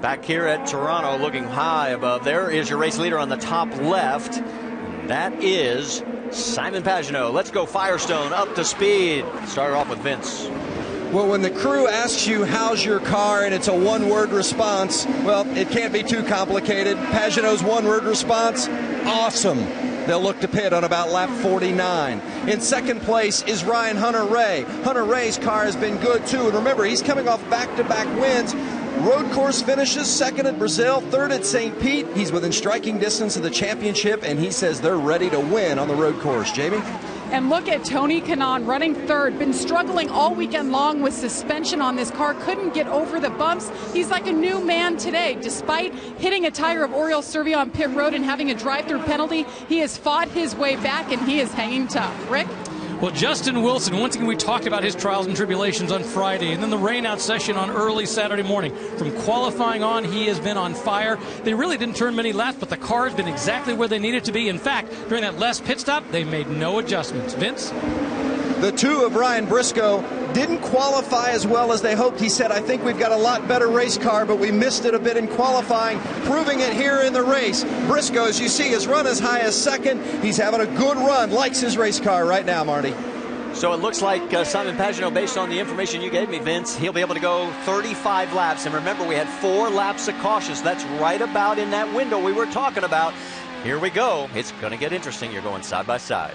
Back here at Toronto, looking high above, there is your race leader on the top left. And that is Simon Pagenaud. Let's go Firestone up to speed. Started off with Vince. Well, when the crew asks you, how's your car, and it's a one-word response, well, it can't be too complicated. Pagenaud's one-word response, awesome. They'll look to pit on about lap 49. In second place is Ryan Hunter-Reay. Hunter-Reay's car has been good, too. And remember, he's coming off back-to-back wins. Road course finishes, second at Brazil, third at St. Pete. He's within striking distance of the championship, and he says they're ready to win on the road course. Jamie? And look at Tony Kanaan running third. Been struggling all weekend long with suspension on this car. Couldn't get over the bumps. He's like a new man today. Despite hitting a tire of Oriol Servia on pit road and having a drive-through penalty, he has fought his way back, and he is hanging tough. Rick? Well, Justin Wilson, once again, we talked about his trials and tribulations on Friday, and then the rain-out session on early Saturday morning. From qualifying on, he has been on fire. They really didn't turn many laps, but the car has been exactly where they needed to be. In fact, during that last pit stop, they made no adjustments. Vince? The two of Ryan Briscoe didn't qualify as well as they hoped. He said, I think we've got a lot better race car, but we missed it a bit in qualifying, proving it here in the race. Briscoe, as you see, has run as high as second. He's having a good run, likes his race car right now, Marty. So it looks like Simon Pagenaud, based on the information you gave me, Vince, he'll be able to go 35 laps. And remember, we had 4 laps of caution. So that's right about in that window we were talking about. Here we go. It's going to get interesting. You're going side by side.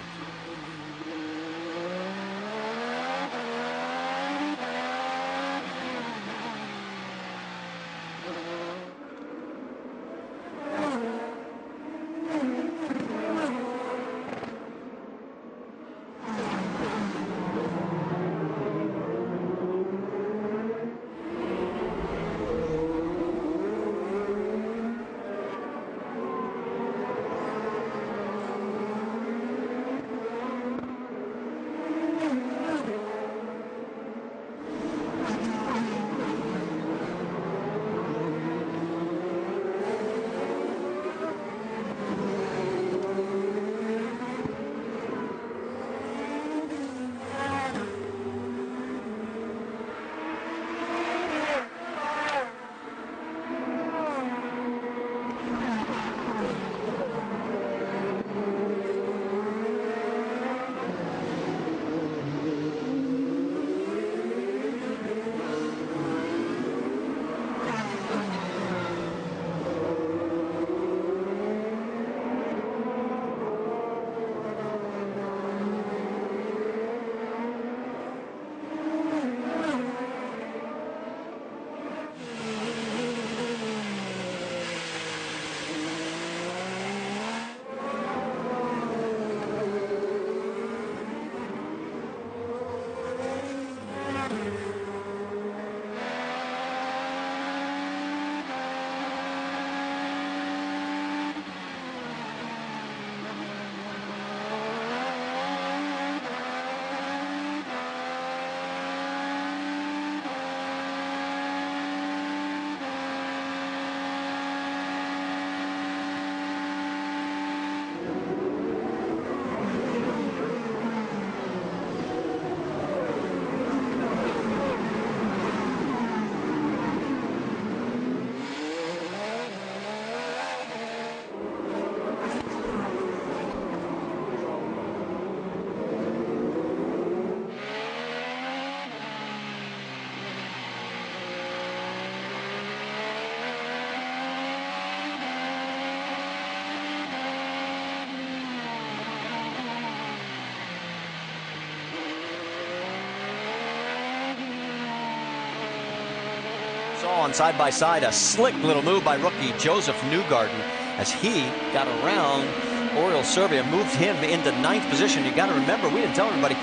saw on side-by-side a slick little move by rookie Joseph Newgarden as he got around Oriol Servia, moved him into 9th position. You got to remember, we didn't tell everybody,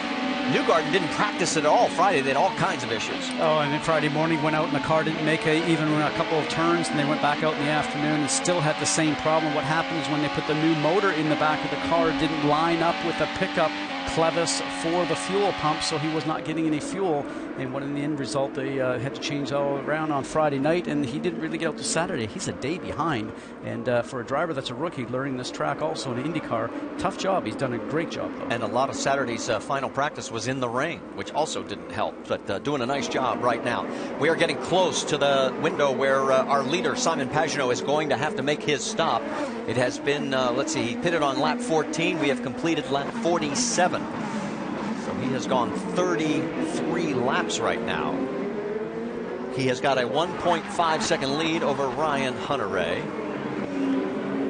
Newgarden didn't practice at all Friday. They had all kinds of issues. Oh, and then Friday morning went out and the car didn't make even a couple of turns, and they went back out in the afternoon and still had the same problem. What happened is when they put the new motor in the back of the car, it didn't line up with the pickup clevis for the fuel pump, so he was not getting any fuel. And what in the end result, they had to change all around on Friday night, and he didn't really get out to Saturday. He's a day behind, and for a driver that's a rookie learning this track also in IndyCar, tough job. He's done a great job, though. And a lot of Saturday's final practice was in the rain, which also didn't help, but doing a nice job right now. We are getting close to the window where our leader, Simon Pagenaud, is going to have to make his stop. It has been, let's see, he pitted on lap 14. We have completed lap 47. So he has gone 33 laps right now. He has got a 1.5 second lead over Ryan Hunter-Reay.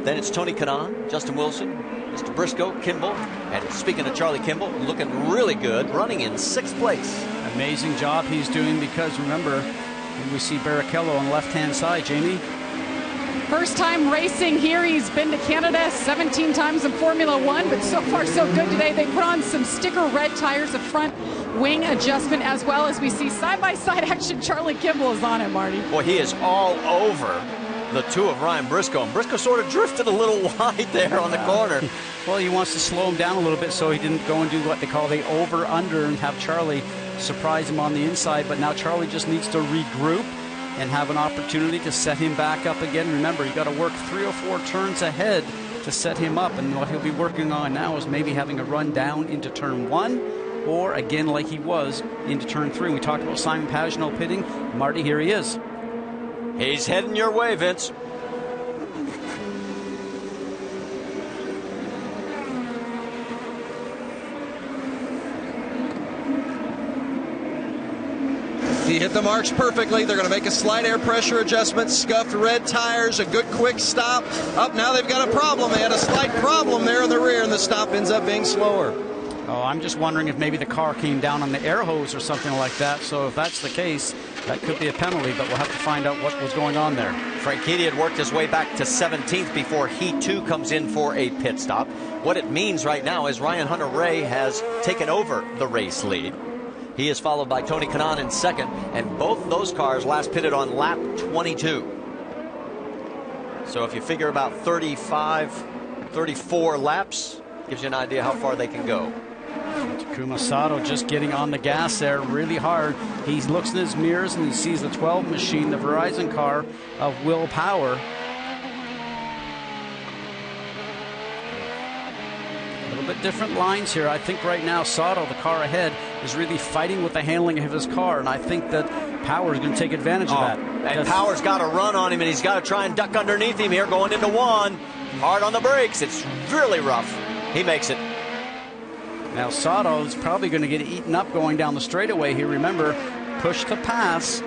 Then it's Tony Kanaan, Justin Wilson, Mr. Briscoe, Kimball, and speaking of Charlie Kimball, looking really good, running in 6th place. Amazing job he's doing, because remember, we see Barrichello on the left-hand side, Jamie. First time racing here. He's been to Canada 17 times in Formula One, but so far so good today. They put on some sticker red tires, a front wing adjustment, as well as we see side-by-side action. Charlie Kimball is on it, Marty. Boy, he is all over the two of Ryan Briscoe. And Briscoe sort of drifted a little wide there on the corner. Well, he wants to slow him down a little bit so he didn't go and do what they call the over-under and have Charlie surprise him on the inside. But now Charlie just needs to regroup and have an opportunity to set him back up again. Remember, you got to work 3 or 4 turns ahead to set him up, and what he'll be working on now is maybe having a run down into turn 1, or again like he was into turn 3. We talked about Simon Pagenaud pitting. Marty, here he is. He's heading your way, Vince. He hit the marks perfectly. They're going to make a slight air pressure adjustment, scuffed red tires, a good quick stop. Up now they've got a problem. They had a slight problem there in the rear, and the stop ends up being slower. Oh, I'm just wondering if maybe the car came down on the air hose or something like that. So if that's the case, that could be a penalty, but we'll have to find out what was going on there. Franchitti had worked his way back to 17th before he too comes in for a pit stop. What it means right now is Ryan Hunter-Reay has taken over the race lead. He is followed by Tony Kanaan in 2nd, and both those cars last pitted on lap 22. So if you figure about 35, 34 laps, gives you an idea how far they can go. Takuma Sato just getting on the gas there really hard. He looks in his mirrors and he sees the 12 machine, the Verizon car of Will Power. A little bit different lines here. I think right now Sato, the car ahead, is really fighting with the handling of his car, and I think that Power is going to take advantage of that. And Power's got to run on him, and he's got to try and duck underneath him here going into 1. Hard on the brakes. It's really rough. He makes it. Now Sato is probably going to get eaten up going down the straightaway here. Remember, push to pass.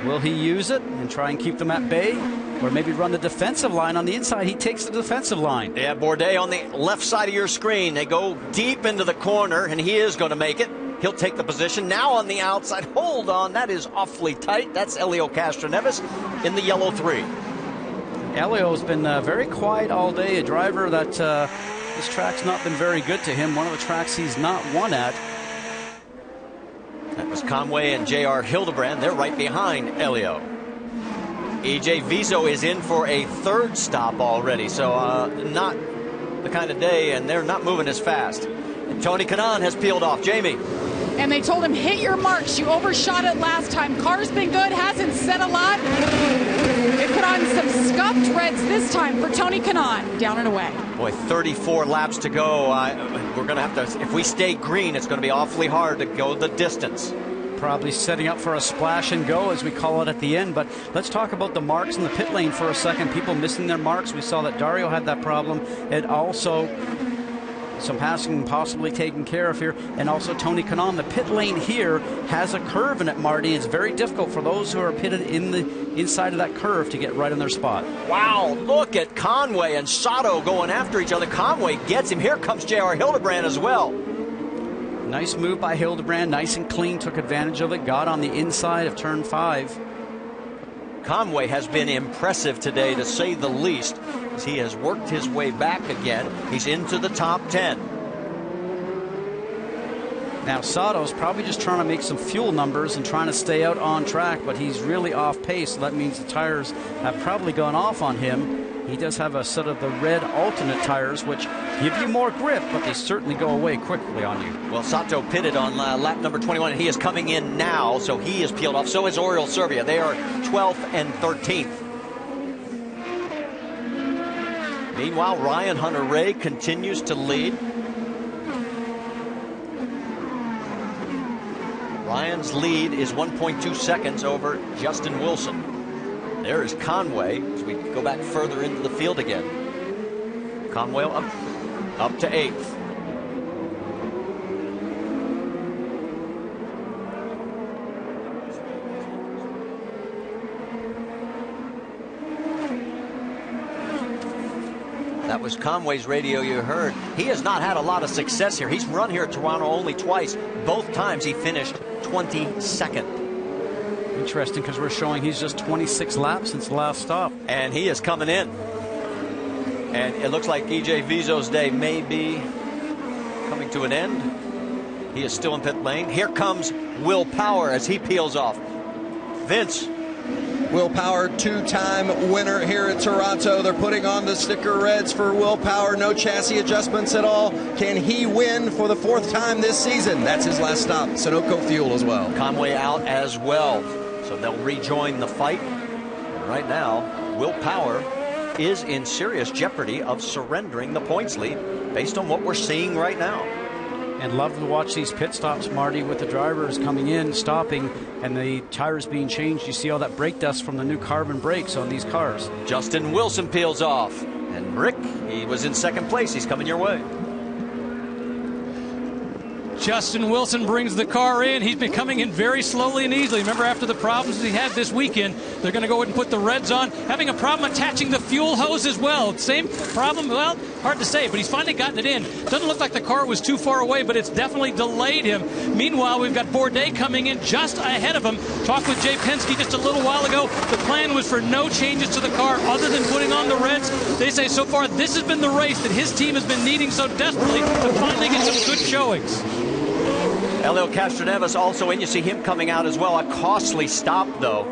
Will he use it and try and keep them at bay? Or maybe run the defensive line on the inside? He takes the defensive line. Yeah, Bourdais on the left side of your screen. They go deep into the corner, and he is going to make it. He'll take the position. Now on the outside. Hold on. That is awfully tight. That's Elio Castroneves in the yellow 3. Elio's been very quiet all day. A driver that this track's not been very good to him. One of the tracks he's not won at. That was Conway and J.R. Hildebrand. They're right behind Elio. E.J. Vizo is in for a 3rd stop already, so not the kind of day, and they're not moving as fast. And Tony Kanaan has peeled off. Jamie. And they told him, hit your marks. You overshot it last time. Car's been good, hasn't said a lot. They put on some scuffed reds this time for Tony Kanaan. Down and away. Boy, 34 laps to go. We're going to have to, if we stay green, it's going to be awfully hard to go the distance. Probably setting up for a splash and go, as we call it at the end. But let's talk about the marks in the pit lane for a second. People missing their marks. We saw that Dario had that problem, and also some passing possibly taken care of here. And also Tony Kanaan. The pit lane here has a curve in it, Marty. It's very difficult for those who are pitted in the inside of that curve to get right on their spot. Wow, look at Conway and Sato going after each other. Conway gets him. Here comes J.R. Hildebrand as well. Nice move by Hildebrand, nice and clean, took advantage of it, got on the inside of turn 5. Conway has been impressive today, to say the least, as he has worked his way back again. He's into the top 10. Now Sato's probably just trying to make some fuel numbers and trying to stay out on track, but he's really off pace. So that means the tires have probably gone off on him. He does have a sort of the red alternate tires, which give you more grip, but they certainly go away quickly on you. Well, Sato pitted on lap number 21, and he is coming in now, so he is peeled off. So is Oriol Servia. They are 12th and 13th. Meanwhile, Ryan Hunter-Reay continues to lead. Ryan's lead is 1.2 seconds over Justin Wilson. There is Conway as we go back further into the field again. Conway up to 8th. That was Conway's radio you heard. He has not had a lot of success here. He's run here at Toronto only twice. Both times he finished 22nd. Interesting, because we're showing he's just 26 laps since the last stop. And he is coming in. And it looks like E.J. Vizo's day may be coming to an end. He is still in pit lane. Here comes Will Power as he peels off. Vince. Will Power, two-time winner here at Toronto. They're putting on the sticker reds for Will Power. No chassis adjustments at all. Can he win for the 4th time this season? That's his last stop. Sunoco Fuel as well. Conway out as well. So they'll rejoin the fight. And right now, Will Power is in serious jeopardy of surrendering the points lead based on what we're seeing right now. And love to watch these pit stops, Marty, with the drivers coming in, stopping, and the tires being changed. You see all that brake dust from the new carbon brakes on these cars. Justin Wilson peels off. And Rick, he was in 2nd place. He's coming your way. Justin Wilson brings the car in. He's been coming in very slowly and easily. Remember, after the problems he had this weekend, they're going to go ahead and put the reds on. Having a problem attaching the fuel hose as well. Same problem, well, hard to say, but he's finally gotten it in. Doesn't look like the car was too far away, but it's definitely delayed him. Meanwhile, we've got Bourdais coming in just ahead of him. Talked with Jay Penske just a little while ago. The plan was for no changes to the car other than putting on the reds. They say so far this has been the race that his team has been needing so desperately to finally get some good showings. Elio Castroneves also in. You see him coming out as well. A costly stop, though.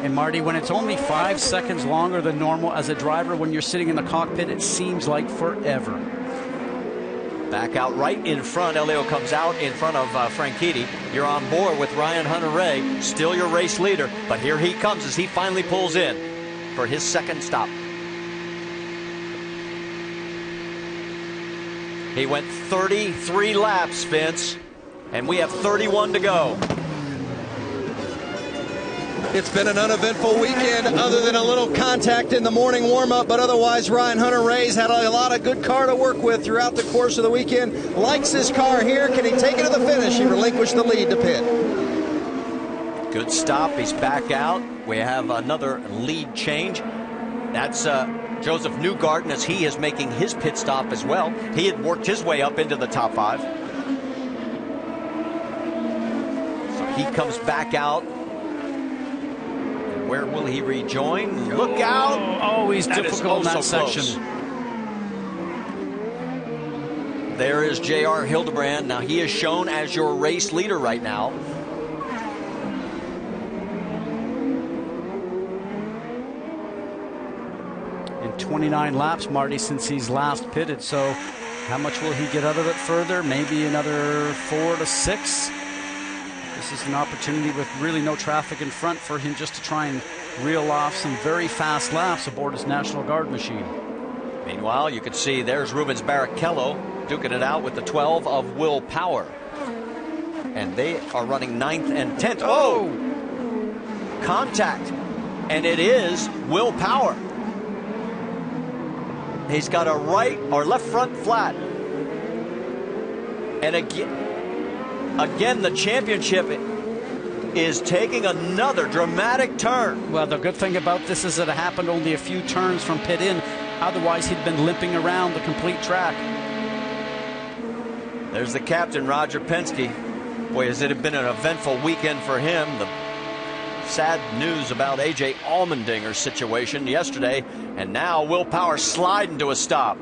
And Marty, when it's only 5 seconds longer than normal as a driver, when you're sitting in the cockpit, it seems like forever. Back out right in front. Elio comes out in front of Franchitti. You're on board with Ryan Hunter-Reay, still your race leader. But here he comes as he finally pulls in for his 2nd stop. He went 33 laps, Vince, and we have 31 to go. It's been an uneventful weekend other than a little contact in the morning warm-up, but otherwise Ryan Hunter-Reay's had a lot of good car to work with throughout the course of the weekend. Likes his car here. Can he take it to the finish? He relinquished the lead to pit. Good stop. He's back out. We have another lead change. That's Joseph Newgarden as he is making his pit stop as well. He had worked his way up into the top 5. So he comes back out. And where will he rejoin? Look out! Always difficult in that section. There is J.R. Hildebrand. Now he is shown as your race leader right now. In 29 laps, Marty, since he's last pitted. So how much will he get out of it further? Maybe another 4 to 6. This is an opportunity with really no traffic in front for him just to try and reel off some very fast laps aboard his National Guard machine. Meanwhile, you can see there's Rubens Barrichello duking it out with the 12 of Will Power. And they are running 9th and 10th. Oh! Contact. And it is Will Power. He's got a right or left front flat. And again, the championship is taking another dramatic turn. Well, the good thing about this is that it happened only a few turns from pit in. Otherwise, he'd been limping around the complete track. There's the captain, Roger Penske. Boy, has it been an eventful weekend for him. The sad news about A.J. Allmendinger's situation yesterday, and now Will Power sliding to a stop.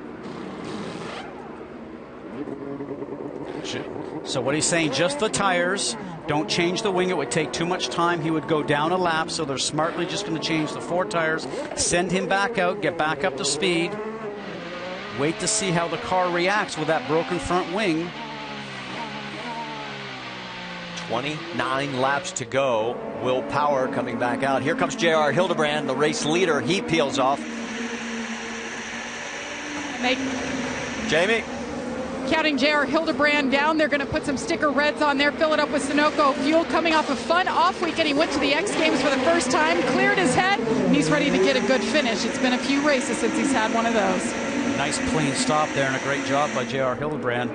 So what he's saying, just the tires, don't change the wing. It would take too much time. He would go down a lap, so they're smartly just going to change the 4 tires, send him back out, get back up to speed, wait to see how the car reacts with that broken front wing. 29 laps to go. Will Power coming back out. Here comes J.R. Hildebrand, the race leader. He peels off. Jamie? Counting J.R. Hildebrand down. They're going to put some sticker reds on there, fill it up with Sunoco fuel. Coming off a fun off weekend, he went to the X Games for the first time, cleared his head, and he's ready to get a good finish. It's been a few races since he's had one of those. Nice clean stop there, and a great job by J.R. Hildebrand.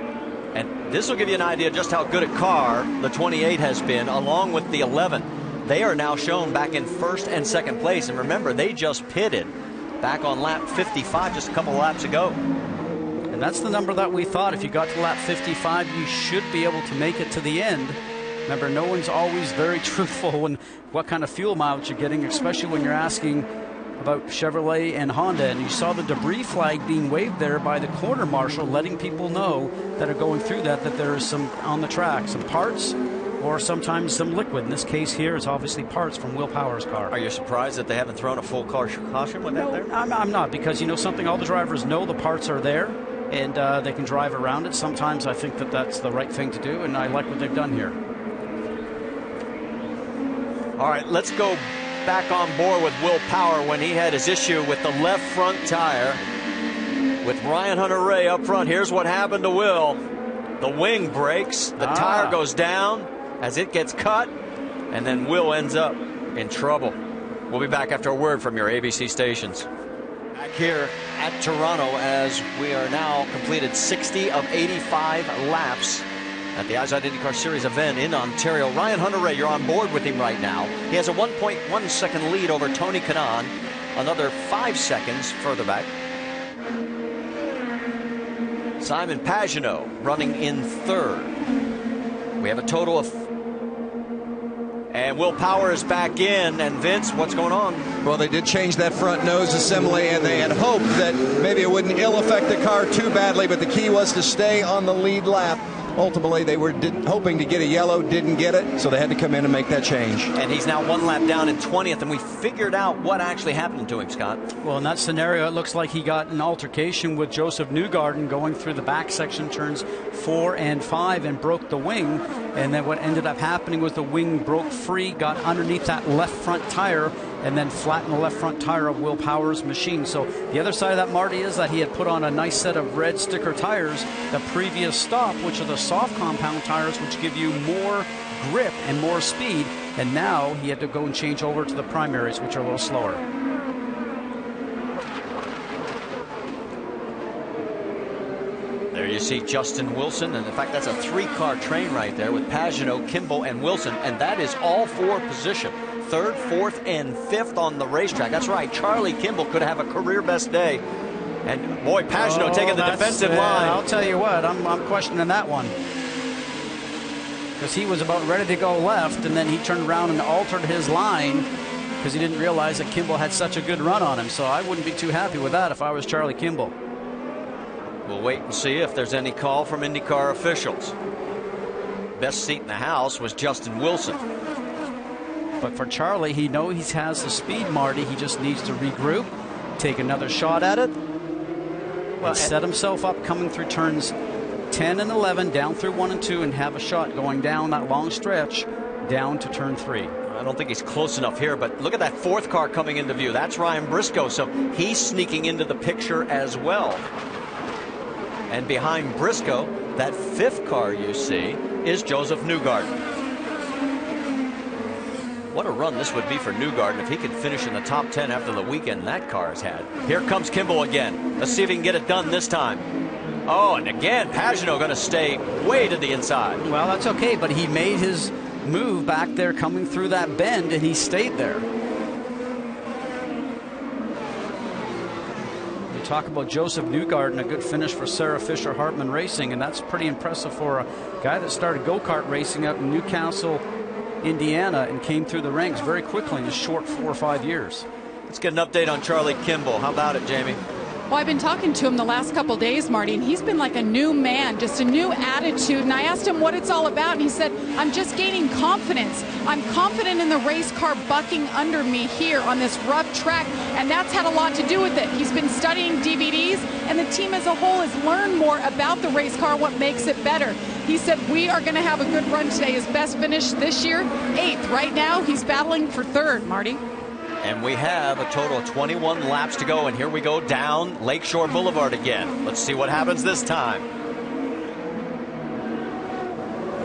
And this will give you an idea just how good a car the 28 has been, along with the 11. They are now shown back in first and second place. And remember, they just pitted back on lap 55 just a couple of laps ago. And that's the number that we thought. If you got to lap 55, you should be able to make it to the end. Remember, no one's always very truthful when what kind of fuel mileage you're getting, especially when you're asking about Chevrolet and Honda. And you saw the debris flag being waved there by the corner marshal, letting people know that are going through that there is some on the track, some parts or sometimes some liquid. In this case here, it's obviously parts from Will Power's car. Are you surprised that they haven't thrown a full car caution with that there? I'm not, because you know something, all the drivers know the parts are there and they can drive around it. Sometimes I think that that's the right thing to do, and I like what they've done here. All right, let's go back on board with Will Power when he had his issue with the left front tire. With Ryan Hunter-Reay up front, here's what happened to Will. The wing breaks, the tire goes down as it gets cut, and then Will ends up in trouble. We'll be back after a word from your ABC stations. Back here at Toronto as we are now completed 60 of 85 laps at the IZOD IndyCar Series event in Ontario. Ryan Hunter-Reay, you're on board with him right now. He has a 1.1 second lead over Tony Kanaan, another 5 seconds further back. Simon Pagenaud running in third. We have a total of... And Will Power is back in. And Vince, what's going on? Well, they did change that front nose assembly, and they had hoped that maybe it wouldn't ill affect the car too badly, but the key was to stay on the lead lap. Ultimately, they were hoping to get a yellow, didn't get it, so they had to come in and make that change. And he's now 1 lap down in 20th, and we figured out what actually happened to him, Scott. Well, in that scenario, it looks like he got an altercation with Joseph Newgarden going through the back section turns 4 and 5 and broke the wing. And then what ended up happening was the wing broke free, got underneath that left front tire, and then flattened the left front tire of Will Power's machine. So the other side of that, Marty, is that he had put on a nice set of red sticker tires the previous stop, which are the soft compound tires, which give you more grip and more speed. And now he had to go and change over to the primaries, which are a little slower. There you see Justin Wilson, and in fact that's a 3-car train right there with Pagenaud, Kimball, and Wilson, and that is all for position. 3rd, 4th, and 5th on the racetrack. That's right, Charlie Kimball could have a career best day. And boy, Pagenaud taking the defensive line. I'll tell you what, I'm questioning that one. Because he was about ready to go left, and then he turned around and altered his line because he didn't realize that Kimball had such a good run on him. So I wouldn't be too happy with that if I was Charlie Kimball. We'll wait and see if there's any call from IndyCar officials. Best seat in the house was Justin Wilson. But for Charlie, he knows he has the speed, Marty. He just needs to regroup, take another shot at it, and set himself up coming through turns 10 and 11, down through 1 and 2, and have a shot going down that long stretch down to turn 3. I don't think he's close enough here, but look at that 4th car coming into view. That's Ryan Briscoe, so he's sneaking into the picture as well. And behind Briscoe, that 5th car you see is Joseph Newgarden. What a run this would be for Newgarden if he could finish in the top 10 after the weekend that car has had. Here comes Kimball again. Let's see if he can get it done this time. Oh, and again, Pagenaud going to stay way to the inside. Well, that's okay, but he made his move back there coming through that bend, and he stayed there. You talk about Joseph Newgarden, a good finish for Sarah Fisher Hartman Racing, and that's pretty impressive for a guy that started go-kart racing out in Newcastle, Indiana and came through the ranks very quickly in a short 4 or 5 years. Let's get an update on Charlie Kimball. How about it, Jamie? Well, I've been talking to him the last couple days, Marty, and he's been like a new man, just a new attitude. And I asked him what it's all about, and he said, I'm just gaining confidence. I'm confident in the race car bucking under me here on this rough track, and that's had a lot to do with it. He's been studying DVDs, and the team as a whole has learned more about the race car, what makes it better. He said, we are going to have a good run today. His best finish this year, 8th. Right now, he's battling for 3rd, Marty. And we have a total of 21 laps to go, and here we go down Lakeshore Boulevard again. Let's see what happens this time.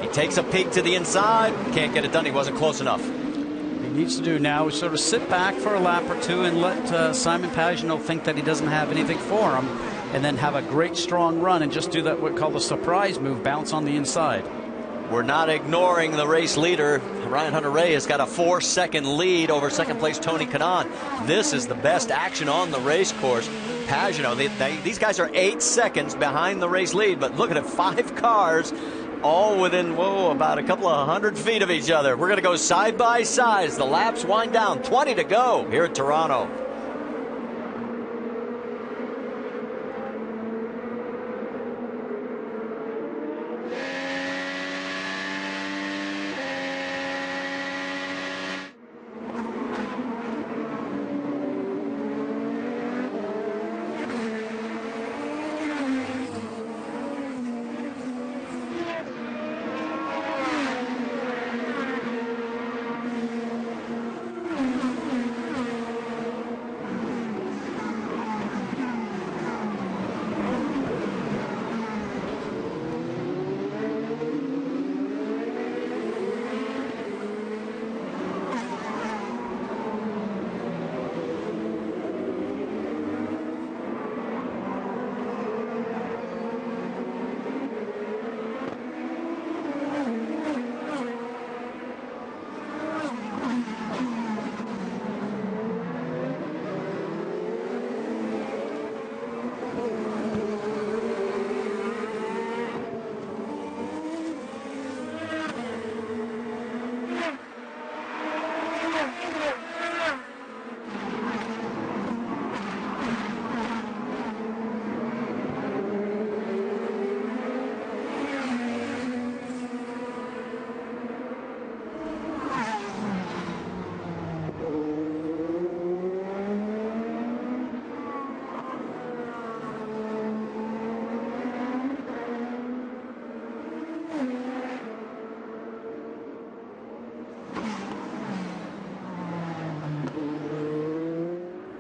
He takes a peek to the inside. Can't get it done. He wasn't close enough. What he needs to do now is sort of sit back for a lap or two and let Simon Pagenaud think that he doesn't have anything for him, and then have a great strong run and just do that what we call the surprise move, bounce on the inside. We're not ignoring the race leader. Ryan Hunter-Reay has got a 4-second lead over second place Tony Kanaan. This is the best action on the race course. Pagenaud, these guys are 8 seconds behind the race lead, but look at it, 5 cars all within, about a couple of 100 feet of each other. We're going to go side by side as the laps wind down. 20 to go here at Toronto.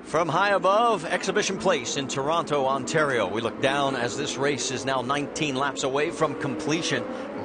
From high above Exhibition Place in Toronto, Ontario, we look down as this race is now 19 laps away from completion.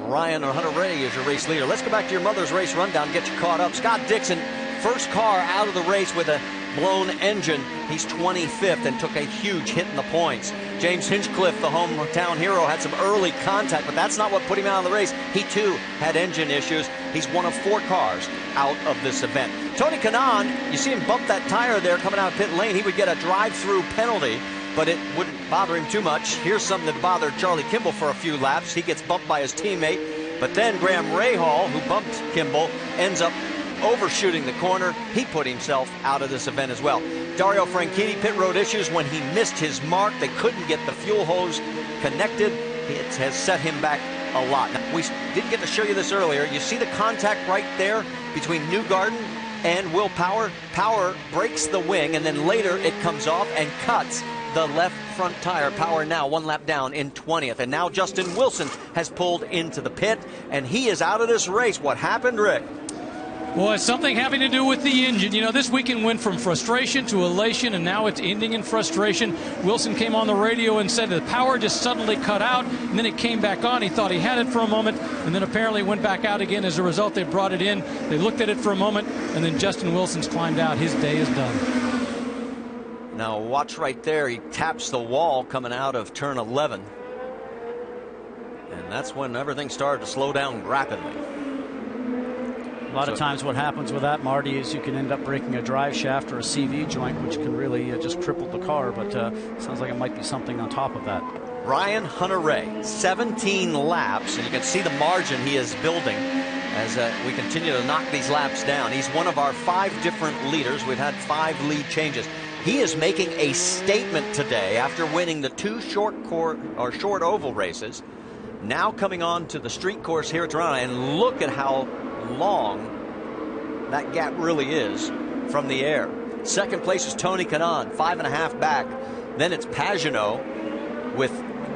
Ryan Hunter-Reay is your race leader. Let's go back to your mother's race rundown, get you caught up. Scott Dixon, first car out of the race with a blown engine. He's 25th and took a huge hit in the points. James Hinchcliffe, the hometown hero, had some early contact, but that's not what put him out of the race. He too had engine issues. He's one of 4 cars out of this event. Tony Kanaan, you see him bump that tire there coming out of pit lane. He would get a drive-through penalty, but it wouldn't bother him too much. Here's something that bothered Charlie Kimball for a few laps. He gets bumped by his teammate, but then Graham Rahal, who bumped Kimball, ends up overshooting the corner. He put himself out of this event as well. Dario Franchitti, pit road issues when he missed his mark. They couldn't get the fuel hose connected. It has set him back a lot. Now, we didn't get to show you this earlier. You see the contact right there between Newgarden and Will Power. Power breaks the wing, and then later it comes off and cuts the left front tire. Power now 1 lap down in 20th. And now Justin Wilson has pulled into the pit, and he is out of this race. What happened, Rick? Well, it's something having to do with the engine. You know, this weekend went from frustration to elation, and now it's ending in frustration. Wilson came on the radio and said the power just suddenly cut out, and then it came back on. He thought he had it for a moment, and then apparently went back out again. As a result, they brought it in. They looked at it for a moment, and then Justin Wilson's climbed out. His day is done. Now watch right there. He taps the wall coming out of turn 11. And that's when everything started to slow down rapidly. A lot of times what happens with that, Marty, is you can end up breaking a drive shaft or a CV joint, which can really just cripple the car, but sounds like it might be something on top of that. Ryan Hunter-Reay, 17 laps, and you can see the margin he is building as we continue to knock these laps down. He's one of our 5 different leaders. We've had 5 lead changes. He is making a statement today after winning the 2 short oval races. Now coming on to the street course here at Toronto, and look at how long that gap really is from the air. Second place is Tony Kanaan, 5.5 back. Then it's Pagenaud with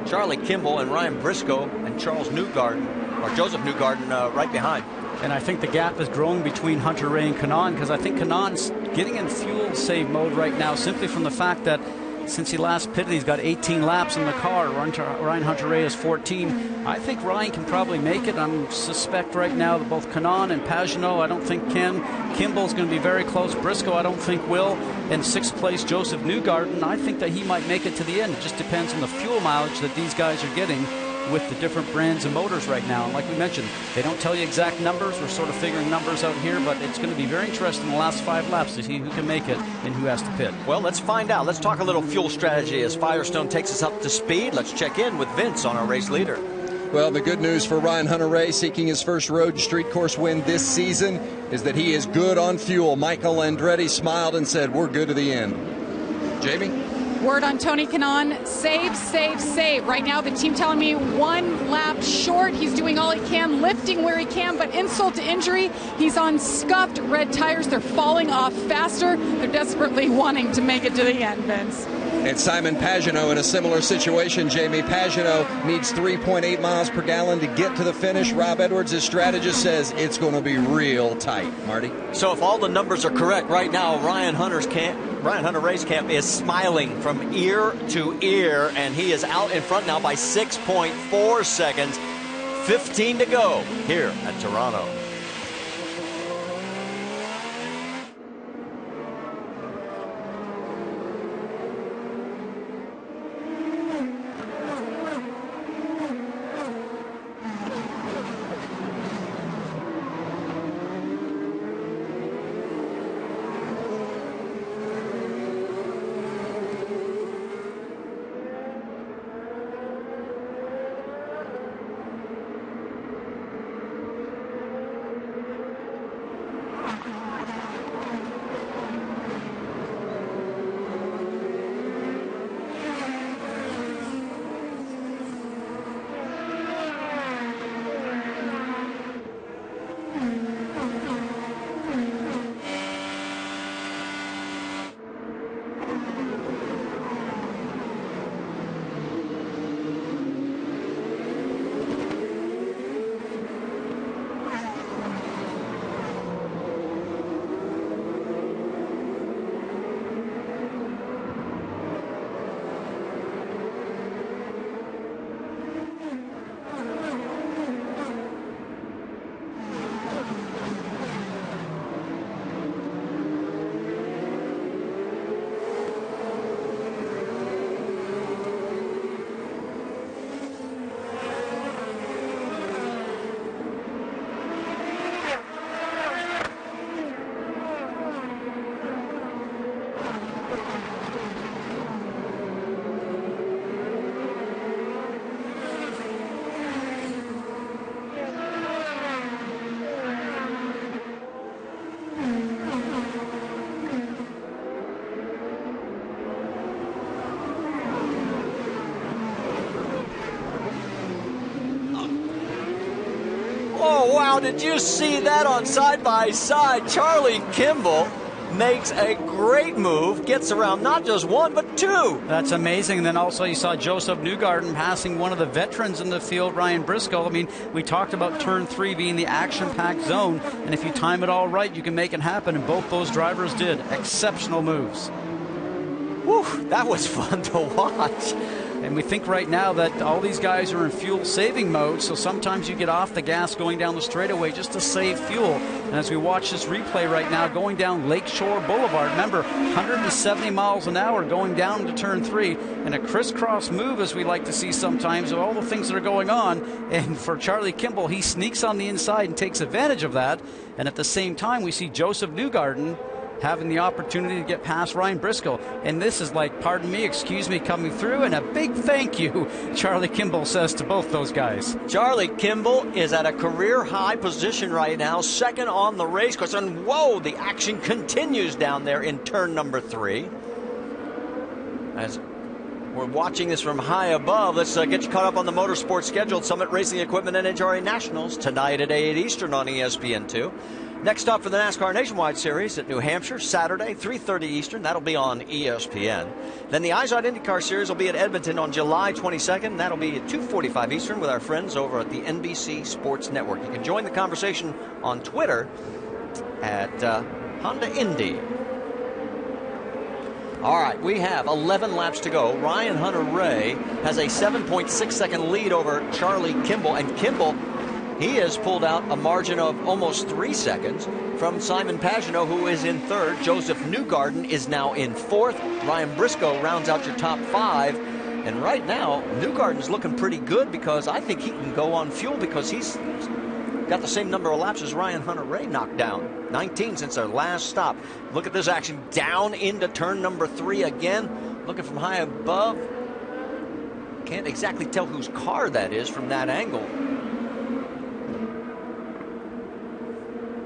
Charlie Kimball and Ryan Briscoe and Charles Newgarden, or Joseph Newgarden, right behind. And I think the gap is growing between Hunter Ray and Kanaan, because I think Kanaan's getting in fuel save mode right now simply from the fact that since he last pitted, he's got 18 laps in the car. Ryan Hunter-Reay is 14. I think Ryan can probably make it. I suspect right now that both Kanaan and Pagenaud, I don't think can. Kimball's going to be very close. Briscoe, I don't think will. And 6th place, Joseph Newgarden, I think that he might make it to the end. It just depends on the fuel mileage that these guys are getting with the different brands of motors right now. And like we mentioned, they don't tell you exact numbers. We're sort of figuring numbers out here, but it's going to be very interesting in the last 5 laps to see who can make it and who has to pit. Well, let's find out. Let's talk a little fuel strategy as Firestone takes us up to speed. Let's check in with Vince on our race leader. Well, the good news for Ryan Hunter-Reay, seeking his first road street course win this season, is that he is good on fuel. Michael Andretti smiled and said, "We're good to the end." Jamie? Word on Tony Kanaan, save, save, save. Right now, the team telling me 1 lap short. He's doing all he can, lifting where he can, but insult to injury, he's on scuffed red tires. They're falling off faster. They're desperately wanting to make it to the end, Vince. And Simon Pagenaud in a similar situation, Jamie. Pagenaud needs 3.8 miles per gallon to get to the finish. Rob Edwards, his strategist, says it's going to be real tight. Marty? So if all the numbers are correct right now, Ryan Hunter-Reay's camp is smiling from ear to ear, and he is out in front now by 6.4 seconds. 15 to go here at Toronto. Oh, wow, did you see that on side-by-side? Charlie Kimball makes a great move, gets around not just 1, but 2. That's amazing. And then also you saw Joseph Newgarden passing one of the veterans in the field, Ryan Briscoe. I mean, we talked about turn 3 being the action-packed zone, and if you time it all right, you can make it happen, and both those drivers did. Exceptional moves. Whew, that was fun to watch. And we think right now that all these guys are in fuel-saving mode, so sometimes you get off the gas going down the straightaway just to save fuel. And as we watch this replay right now, going down Lakeshore Boulevard, remember, 170 miles an hour going down to turn 3, and a crisscross move, as we like to see sometimes, of all the things that are going on. And for Charlie Kimball, he sneaks on the inside and takes advantage of that. And at the same time, we see Joseph Newgarden having the opportunity to get past Ryan Briscoe. And this is like, pardon me, excuse me, coming through, and a big thank you, Charlie Kimball says to both those guys. Charlie Kimball is at a career high position right now, second on the race course. And whoa, the action continues down there in turn number 3. As we're watching this from high above, let's get you caught up on the motorsports schedule. Summit Racing Equipment NHRA Nationals tonight at 8 Eastern on ESPN2. Next up for the NASCAR Nationwide Series at New Hampshire, Saturday, 3:30 Eastern. That'll be on ESPN. Then the IZOD IndyCar Series will be at Edmonton on July 22nd. That'll be at 2:45 Eastern with our friends over at the NBC Sports Network. You can join the conversation on Twitter at Honda Indy. All right, we have 11 laps to go. Ryan Hunter-Reay has a 7.6-second lead over Charlie Kimball. And Kimball, he has pulled out a margin of almost 3 seconds from Simon Pagenaud, who is in third. Joseph Newgarden is now in fourth. Ryan Briscoe rounds out your top 5. And right now, Newgarden's looking pretty good because I think he can go on fuel because he's got the same number of laps as Ryan Hunter-Reay knocked down. 19 since their last stop. Look at this action down into turn number 3 again. Looking from high above. Can't exactly tell whose car that is from that angle.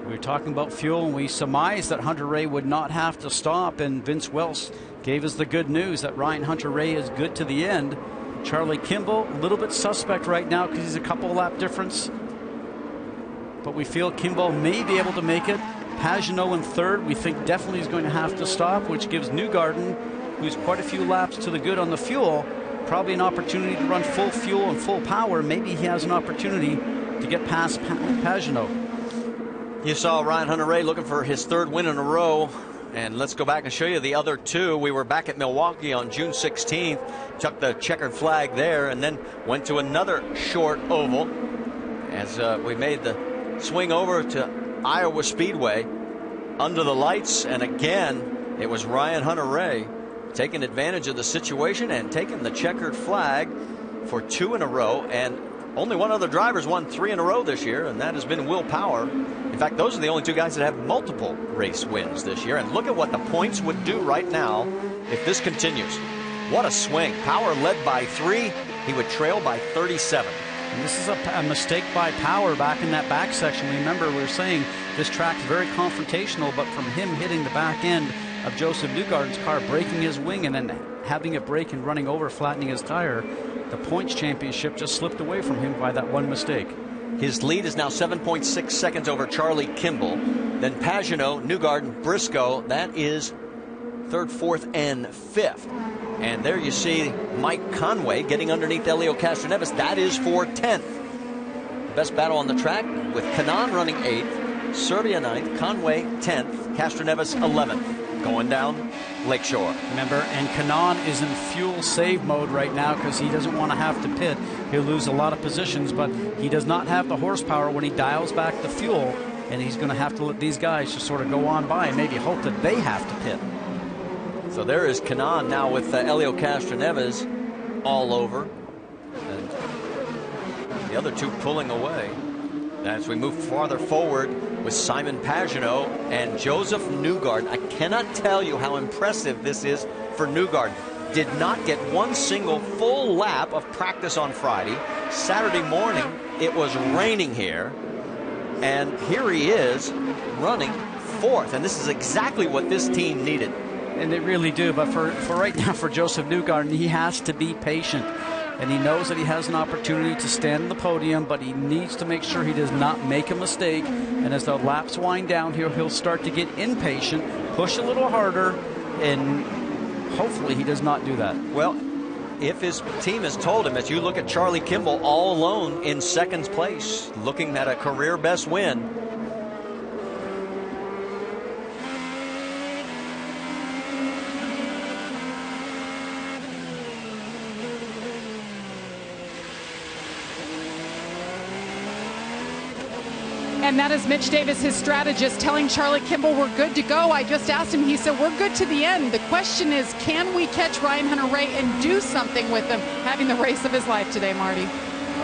We were talking about fuel, and we surmised that Hunter-Reay would not have to stop, and Vince Wells gave us the good news that Ryan Hunter-Reay is good to the end. Charlie Kimball, a little bit suspect right now because he's a couple lap difference. But we feel Kimball may be able to make it. Pagenaud in third, we think definitely is going to have to stop, which gives Newgarden, who's quite a few laps to the good on the fuel, probably an opportunity to run full fuel and full power. Maybe he has an opportunity to get past Pagenaud. You saw Ryan Hunter-Reay looking for his 3rd win in a row. And let's go back and show you the other 2. We were back at Milwaukee on June 16th, took the checkered flag there, and then went to another short oval as we made the swing over to Iowa Speedway under the lights. And again, it was Ryan Hunter-Reay taking advantage of the situation and taking the checkered flag for 2 in a row. And only one other driver's won 3 in a row this year, and that has been Will Power. In fact, those are the only 2 guys that have multiple race wins this year. And look at what the points would do right now if this continues. What a swing. Power led by 3. He would trail by 37. And this is a mistake by Power back in that back section. Remember, we were saying this track's very confrontational, but from him hitting the back end of Joseph Newgarden's car, breaking his wing, and then having it break and running over, flattening his tire, the points championship just slipped away from him by that one mistake. His lead is now 7.6 seconds over Charlie Kimball. Then Pagenaud, Newgarden, Briscoe. That is 3rd, 4th, and 5th. And there you see Mike Conway getting underneath Elio Castroneves. That is for 10th. The best battle on the track with Kanaan running 8th, Serbia 9th, Conway 10th, Castroneves 11th. Going down Lakeshore. Remember, and Kanaan is in fuel save mode right now because he doesn't want to have to pit. He'll lose a lot of positions, but he does not have the horsepower when he dials back the fuel, and he's going to have to let these guys just sort of go on by and maybe hope that they have to pit. So there is Kanaan now with Elio Castroneves all over, and the other 2 pulling away. As we move farther forward with Simon Pagenaud and Joseph Newgarden. I cannot tell you how impressive this is for Newgarden. Did not get one single full lap of practice on Friday. Saturday morning, it was raining here. And here he is running 4th. And this is exactly what this team needed. And they really do. But for right now, for Joseph Newgarden, he has to be patient. And he knows that he has an opportunity to stand on the podium, but he needs to make sure he does not make a mistake. And as the laps wind down here, he'll start to get impatient, push a little harder, and hopefully he does not do that. Well, if his team has told him, as you look at Charlie Kimball all alone in 2nd place, looking at a career best win. And that is Mitch Davis, his strategist, telling Charlie Kimball we're good to go. I just asked him, he said we're good to the end. The question is, can we catch Ryan Hunter-Reay and do something with him, having the race of his life today, Marty?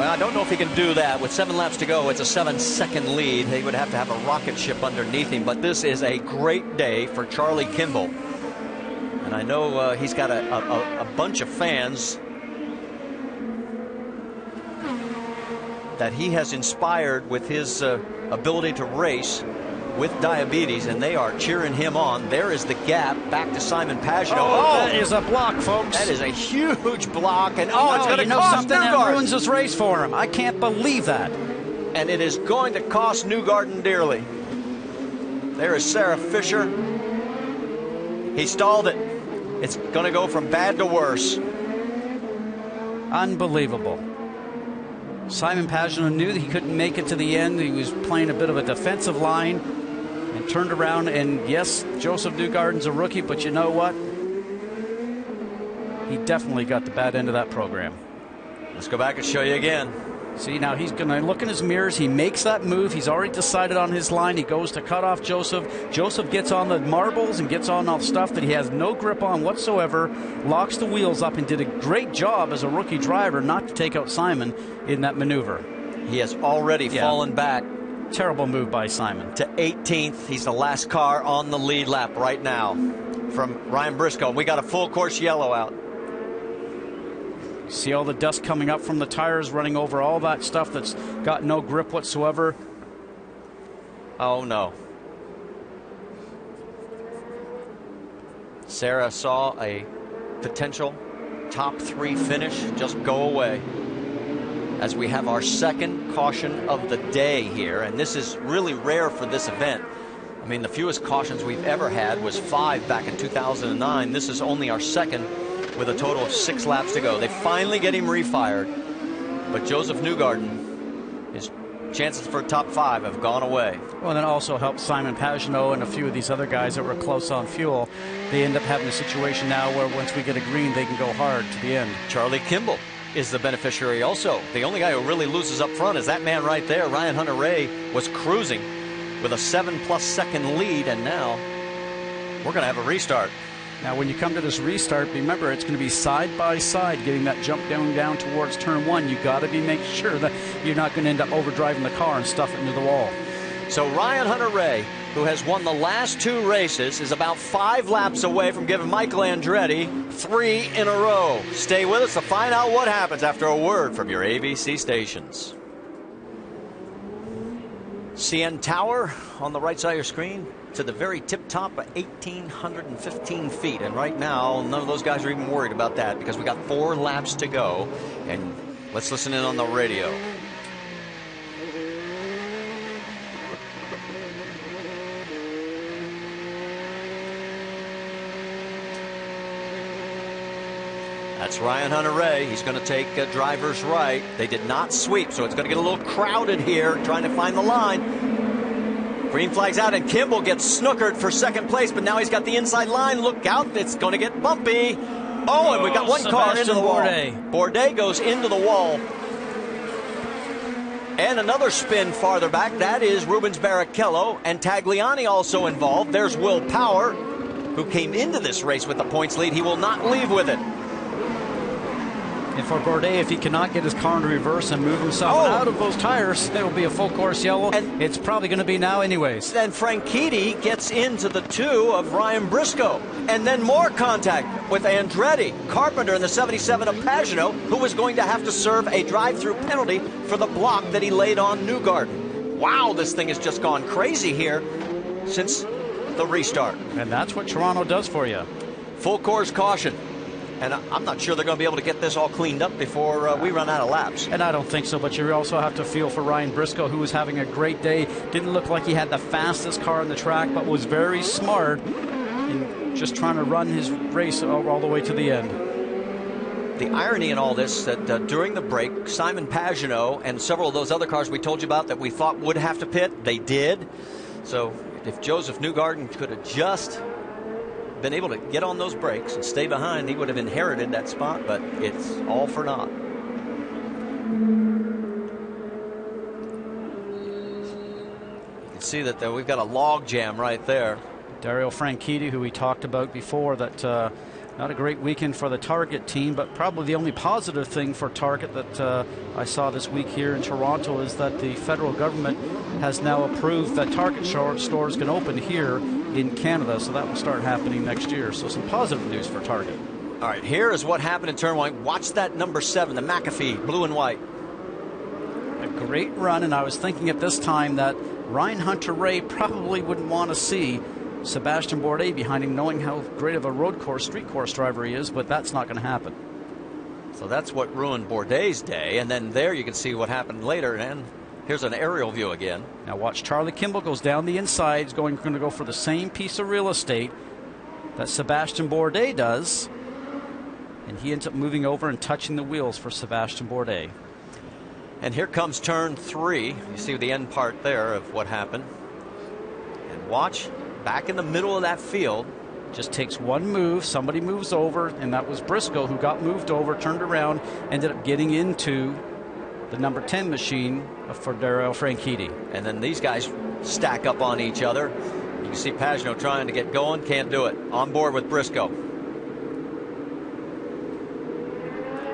Well, I don't know if he can do that. With 7 laps to go, it's a 7-second lead. He would have to have a rocket ship underneath him. But this is a great day for Charlie Kimball. And I know he's got a bunch of fans that he has inspired with his ability to race with diabetes, and they are cheering him on. There is the gap back to Simon Pagenaud. Oh, that is a block, folks. That is a huge block, and it's going to you know cost something that Newgarden. ruins this race for him. I can't believe that. And it is going to cost Newgarden dearly. There is Sarah Fisher. He stalled it. It's going to go from bad to worse. Unbelievable. Simon Pagenaud knew that he couldn't make it to the end. He was playing a bit of a defensive line and turned around. And yes, Joseph Newgarden's a rookie, but you know what? He definitely got the bad end of that program. Let's go back and show you again. See, now he's going to look in his mirrors. He makes that move. He's already decided on his line. He goes to cut off Joseph. Joseph gets on the marbles and gets on all the stuff that he has no grip on whatsoever, locks the wheels up, and did a great job as a rookie driver not to take out Simon in that maneuver. He has already fallen back. Terrible move by Simon. To 18th. He's the last car on the lead lap right now from Ryan Briscoe. We got a full course yellow out. See all the dust coming up from the tires, running over all that stuff that's got no grip whatsoever. Oh, no. Sarah saw a potential top 3 finish just go away as we have our second caution of the day here. And this is really rare for this event. I mean, the fewest cautions we've ever had was 5 back in 2009. This is only our second, with a total of 6 laps to go. They finally get him refired, but Joseph Newgarden, his chances for a top 5 have gone away. Well, that also helped Simon Pagenaud and a few of these other guys that were close on fuel. They end up having a situation now where once we get a green, they can go hard to the end. Charlie Kimball is the beneficiary also. The only guy who really loses up front is that man right there. Ryan Hunter-Reay was cruising with a 7+ second lead, and now we're going to have a restart. Now, when you come to this restart, remember, it's going to be side by side, getting that jump down towards turn 1. You got to make sure that you're not going to end up overdriving the car and stuff it into the wall. So Ryan Hunter-Reay, who has won the last 2 races, is about 5 laps away from giving Michael Andretti 3 in a row. Stay with us to find out what happens after a word from your ABC stations. CN Tower on the right side of your screen, to the very tip top of 1,815 feet. And right now, none of those guys are even worried about that because we got 4 laps to go. And let's listen in on the radio. That's Ryan Hunter-Reay. He's going to take driver's right. They did not sweep, so it's going to get a little crowded here trying to find the line. Green flag's out, and Kimball gets snookered for second place, but now he's got the inside line. Look out, it's going to get bumpy. Oh, and we got one car into the wall. Bourdais goes into the wall. And another spin farther back. That is Rubens Barrichello, and Tagliani also involved. There's Will Power, who came into this race with the points lead. He will not leave with it. And for Bourdais, if he cannot get his car into reverse and move himself out of those tires, it will be a full course yellow. And it's probably going to be now anyways. Then Franchitti gets into the 2 of Ryan Briscoe. And then more contact with Andretti. Carpenter in the 77 of Pagenaud, who was going to have to serve a drive-through penalty for the block that he laid on Newgarden. Wow, this thing has just gone crazy here since the restart. And that's what Toronto does for you. Full course caution. And I'm not sure they're going to be able to get this all cleaned up before we run out of laps. And I don't think so, but you also have to feel for Ryan Briscoe, who was having a great day. Didn't look like he had the fastest car on the track, but was very smart in just trying to run his race all the way to the end. The irony in all this, that during the break, Simon Pagenaud and several of those other cars we told you about that we thought would have to pit, they did. So if Joseph Newgarden could have just been able to get on those brakes and stay behind, he would have inherited that spot, but it's all for naught. You can see that we've got a log jam right there. Dario Franchitti, who we talked about before, that Not a great weekend for the Target team, but probably the only positive thing for Target that I saw this week here in Toronto is that the federal government has now approved that Target stores can open here in Canada, so that will start happening next year. So some positive news for Target. All right, here is what happened in turn one. Watch that number 7, the McAfee, blue and white. A great run, and I was thinking at this time that Ryan Hunter-Reay probably wouldn't want to see Sebastian Bourdais behind him, knowing how great of a road course, street course driver he is, but that's not going to happen. So that's what ruined Bourdais' day, and then there you can see what happened later, and here's an aerial view again. Now watch Charlie Kimball goes down the inside. He's going to go for the same piece of real estate that Sebastian Bourdais does, and he ends up moving over and touching the wheels for Sebastian Bourdais. And here comes turn 3. You see the end part there of what happened. And watch, back in the middle of that field. Just takes one move, somebody moves over, and that was Briscoe who got moved over, turned around, ended up getting into the number 10 machine for Dario Franchitti. And then these guys stack up on each other. You can see Pagenaud trying to get going, can't do it. On board with Briscoe.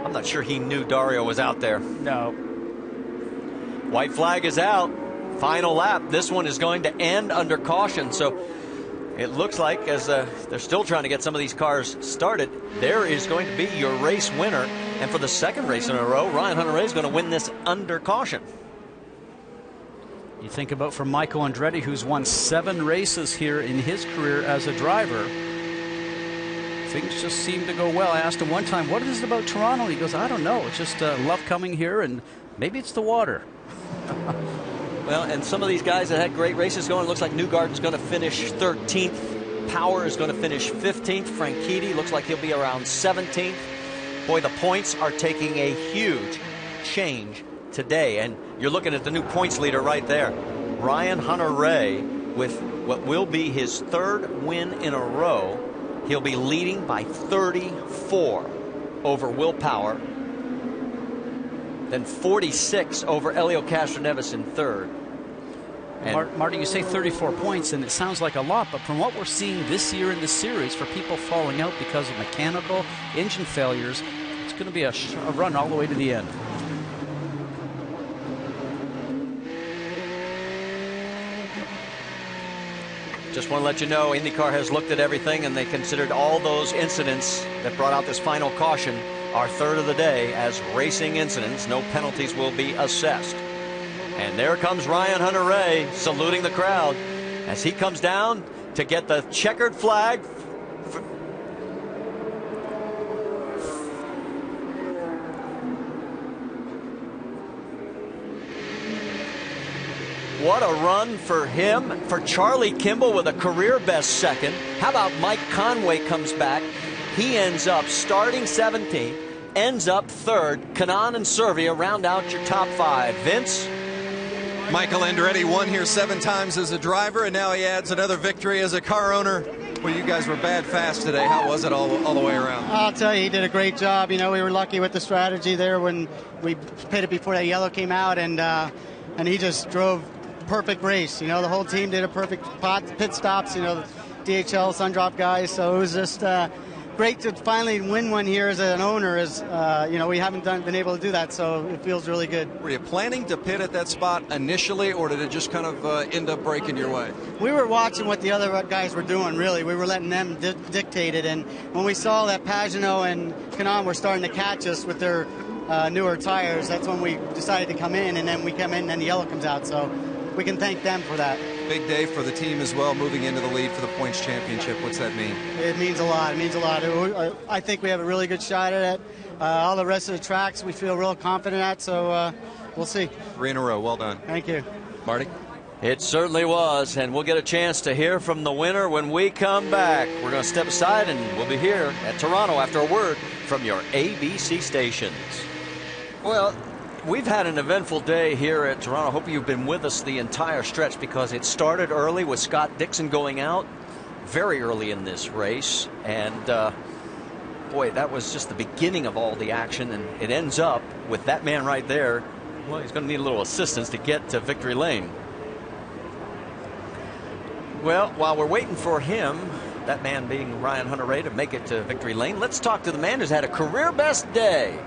I'm not sure he knew Dario was out there. No. White flag is out. Final lap. This one is going to end under caution. So it looks like, as they're still trying to get some of these cars started, there is going to be your race winner. And for the second race in a row, Ryan Hunter-Reay is going to win this under caution. You think about for Michael Andretti, who's won 7 races here in his career as a driver. Things just seem to go well. I asked him one time, what is it about Toronto? He goes, I don't know. It's just love coming here, and maybe it's the water. Well, and some of these guys that had great races going, it looks like Newgarden's going to finish 13th. Power is going to finish 15th. Franchitti looks like he'll be around 17th. Boy, the points are taking a huge change today. And you're looking at the new points leader right there. Ryan Hunter-Reay with what will be his 3rd win in a row. He'll be leading by 34 over Will Power. Then 46 over Elio Castroneves in 3rd. Marty, you say 34 points, and it sounds like a lot, but from what we're seeing this year in the series, for people falling out because of mechanical engine failures, it's going to be a run all the way to the end. Just want to let you know, IndyCar has looked at everything, and they considered all those incidents that brought out this final caution our 3rd of the day as racing incidents. No penalties will be assessed. And there comes Ryan Hunter-Reay saluting the crowd as he comes down to get the checkered flag. What a run for him, for Charlie Kimball with a career best 2nd. How about Mike Conway comes back? He ends up starting 17th, ends up 3rd. Kanaan and Servia round out your top 5. Vince? Michael Andretti won here 7 times as a driver, and now he adds another victory as a car owner. Well, you guys were bad fast today. How was it all the way around? I'll tell you, he did a great job. You know, we were lucky with the strategy there when we pitted before that yellow came out, and he just drove perfect race. You know, the whole team did a perfect pit stops, you know, DHL, Sundrop guys. So it was just great to finally win one here as an owner. As you know, we haven't been able to do that, so it feels really good. Were you planning to pit at that spot initially, or did it just kind of end up breaking your way? We were watching what the other guys were doing, really. We were letting them dictate it. And when we saw that Pagenaud and Kanaan were starting to catch us with their newer tires, that's when we decided to come in. And then we come in, and then the yellow comes out. So we can thank them for that. Big day for the team as well, moving into the lead for the points championship. What's that mean? It means a lot. It means a lot. I think we have a really good shot at it. All the rest of the tracks we feel real confident at, so we'll see. 3 in a row. Well done. Thank you. Marty? It certainly was, and we'll get a chance to hear from the winner when we come back. We're going to step aside, and we'll be here at Toronto after a word from your ABC stations. Well, we've had an eventful day here at Toronto. Hope you've been with us the entire stretch, because it started early with Scott Dixon going out very early in this race. And boy, that was just the beginning of all the action. And it ends up with that man right there. Well, he's going to need a little assistance to get to victory lane. Well, while we're waiting for him, that man being Ryan Hunter-Reay, to make it to victory lane. Let's talk to the man who's had a career best day.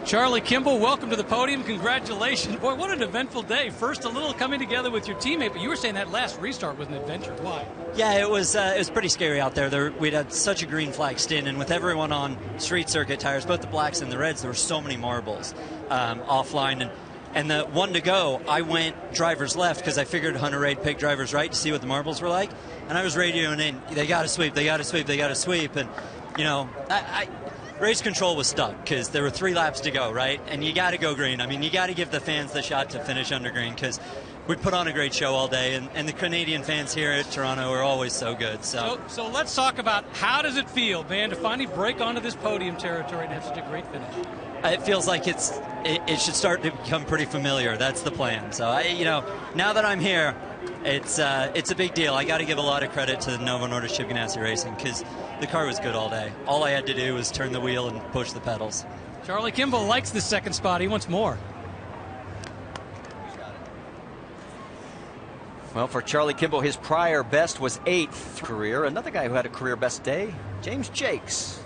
Charlie Kimball, welcome to the podium. Congratulations. Boy, what an eventful day. First, a little coming together with your teammate, but you were saying that last restart was an adventure. Why? Yeah, it was pretty scary out there. We'd had such a green flag stint, and with everyone on street circuit tires, both the blacks and the reds, there were so many marbles offline. And the one to go, I went driver's left because I figured Hunter-Reay'd pick driver's right to see what the marbles were like. And I was radioing in, they got to sweep, they got to sweep, they got to sweep. And, you know, race control was stuck because there were 3 laps to go, right? And you got to go green. I mean, you got to give the fans the shot to finish under green because we put on a great show all day. And the Canadian fans here at Toronto are always so good. So let's talk about how does it feel, man, to finally break onto this podium territory and have such a great finish? It feels like it should start to become pretty familiar. That's the plan. So, now that I'm here, it's a big deal. I got to give a lot of credit to the Novo Nordisk Chip Ganassi Racing because the car was good all day. All I had to do was turn the wheel and push the pedals. Charlie Kimball likes the second spot. He wants more. Well, for Charlie Kimball, his prior best was 8th career. Another guy who had a career best day, James Jakes.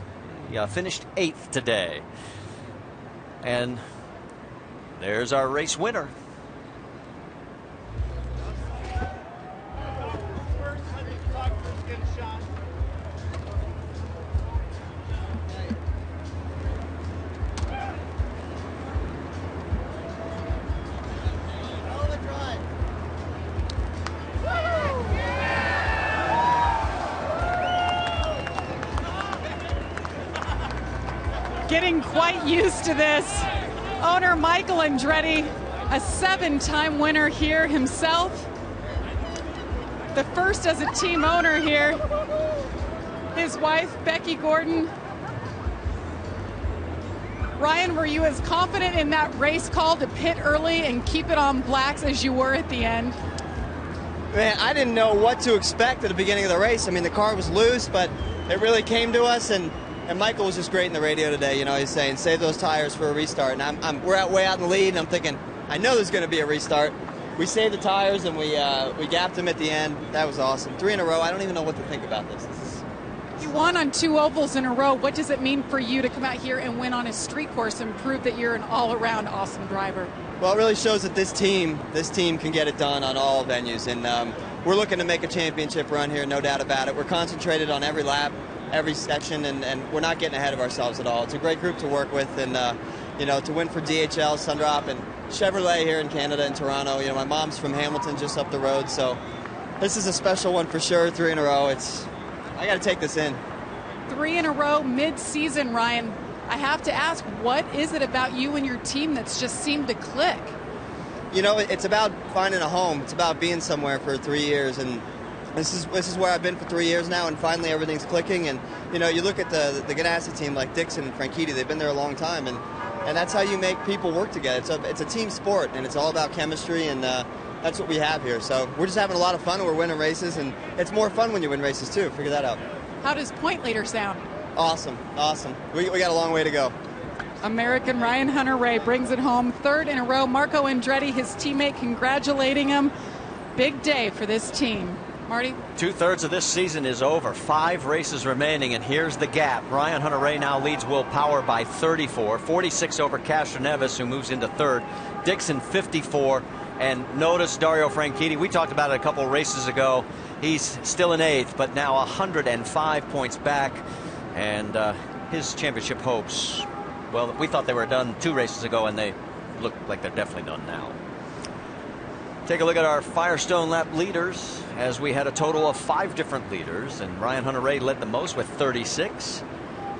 He finished 8th today. And there's our race winner. Getting quite used to this. Owner Michael Andretti, a 7-time winner here himself. The first as a team owner here. His wife, Becky Gordon. Ryan, were you as confident in that race call to pit early and keep it on blacks as you were at the end? Man, I didn't know what to expect at the beginning of the race. I mean, the car was loose, but it really came to us, and Michael was just great in the radio today. You know, he's saying, save those tires for a restart. And we're way out in the lead, and I'm thinking, I know there's going to be a restart. We saved the tires, and we gapped them at the end. That was awesome. 3 in a row. I don't even know what to think about this. You won on 2 ovals in a row. What does it mean for you to come out here and win on a street course and prove that you're an all-around awesome driver? Well, it really shows that this team can get it done on all venues, and we're looking to make a championship run here, no doubt about it. We're concentrated on every lap, every section, and we're not getting ahead of ourselves at all. It's a great group to work with, and to win for DHL, Sundrop, and Chevrolet here in Canada and Toronto. You know, my mom's from Hamilton, just up the road, so this is a special one for sure. 3 in a row. I got to take this in. 3 in a row mid-season, Ryan. I have to ask, what is it about you and your team that's just seemed to click? You know, it's about finding a home. It's about being somewhere for 3 years, and this is where I've been for 3 years now, and finally everything's clicking. And you know, you look at the Ganassi team like Dixon and Franchitti, they've been there a long time, and that's how you make people work together. It's a team sport, and it's all about chemistry, and that's what we have here. So we're just having a lot of fun, and we're winning races, and it's more fun when you win races too. Figure that out. How does point leader sound? Awesome. We got a long way to go. American Ryan Hunter-Reay brings it home, 3rd in a row. Marco Andretti, his teammate, congratulating him. Big day for this team. Marty? 2/3 of this season is over. 5 races remaining, and here's the gap. Ryan Hunter-Reay now leads Will Power by 34, 46 over Castroneves, who moves into 3rd. Dixon 54, and notice Dario Franchitti. We talked about it a couple races ago. He's still in 8th, but now 105 points back, and his championship hopes, well, we thought they were done 2 races ago, and they look like they're definitely done now. Take a look at our Firestone lap leaders, as we had a total of 5 different leaders, and Ryan Hunter-Reay led the most with 36,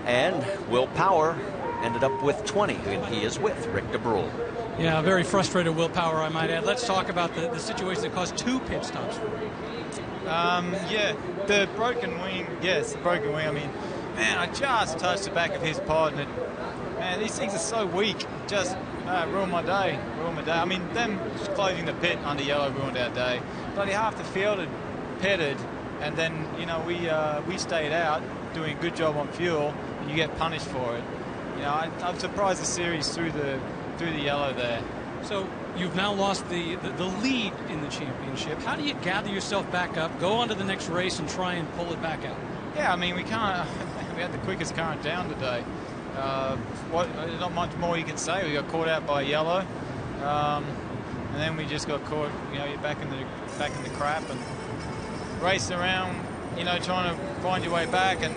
and Will Power ended up with 20, and he is with Rick DeBrule. Yeah, very frustrated Will Power, I might add. Let's talk about the situation that caused 2 pit stops for him. Yeah, the broken wing. Yes, the broken wing. I mean, man, I just touched the back of his pod, and man, these things are so weak. Just ruined my day. I mean, them closing the pit under yellow ruined our day. Bloody half the field had pitted, and then we stayed out doing a good job on fuel, and you get punished for it. You know, I'm surprised the series through the yellow there. So You've now lost the lead in the championship. How do you gather yourself back up, go on to the next race, and try and pull it back out? Yeah, I mean, we can't. We had the quickest car in town today. There's not much more you can say. We got caught out by yellow, and then we just got caught. You're back in the crap and racing around. Trying to find your way back, and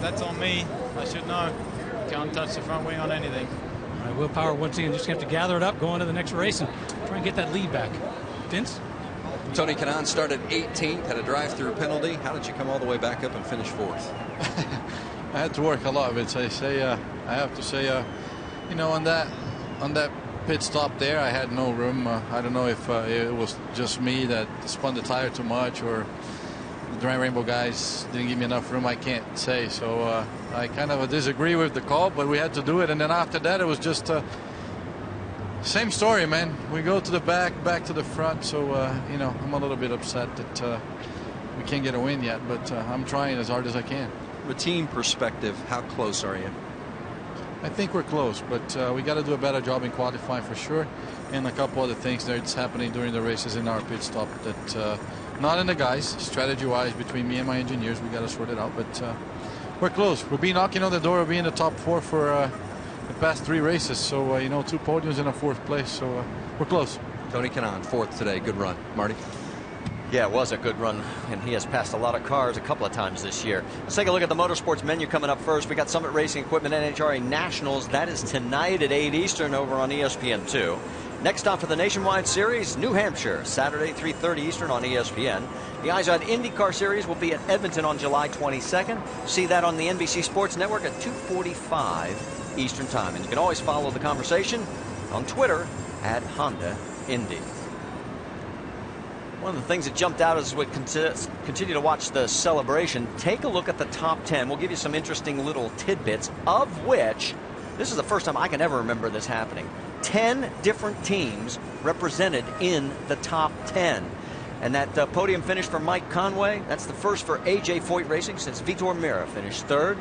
that's on me. I should know. Can't touch the front wing on anything. All right, Will Power once again just have to gather it up, go on to the next race, and try and get that lead back. Vince? Tony Kanaan started 18th, had a drive-through penalty. How did you come all the way back up and finish 4th? I had to work a lot, Vince. I have to say, on that pit stop there, I had no room. I don't know if it was just me that spun the tire too much, or the Dry Rainbow guys didn't give me enough room. I can't say. So I kind of disagree with the call, but we had to do it. And then after that, it was just same story, man. We go to the back to the front. So I'm a little bit upset that we can't get a win yet, but I'm trying as hard as I can. From a team perspective, how close are you? I think we're close, but we got to do a better job in qualifying for sure, and a couple other things that's happening during the races in our pit stop that not in the guys, strategy-wise, between me and my engineers, we got to sort it out. But we're close. We'll be knocking on the door. We'll be in the top 4 for the past 3 races. So 2 podiums in a 4th place. So we're close. Tony Kanaan, 4th today. Good run, Marty. Yeah, it was a good run, and he has passed a lot of cars a couple of times this year. Let's take a look at the motorsports menu coming up first. We got Summit Racing Equipment NHRA Nationals. That is tonight at 8 Eastern over on ESPN2. Next on for the Nationwide Series, New Hampshire, Saturday, 3:30 Eastern on ESPN. The IZOD IndyCar Series will be at Edmonton on July 22nd. See that on the NBC Sports Network at 2:45 Eastern Time. And you can always follow the conversation on Twitter at Honda Indy. One of the things that jumped out as we continue to watch the celebration, take a look at the top 10. We'll give you some interesting little tidbits, of which this is the first time I can ever remember this happening. 10 different teams represented in the top 10. And that podium finish for Mike Conway, that's the first for AJ Foyt Racing since Vitor Meira finished 3rd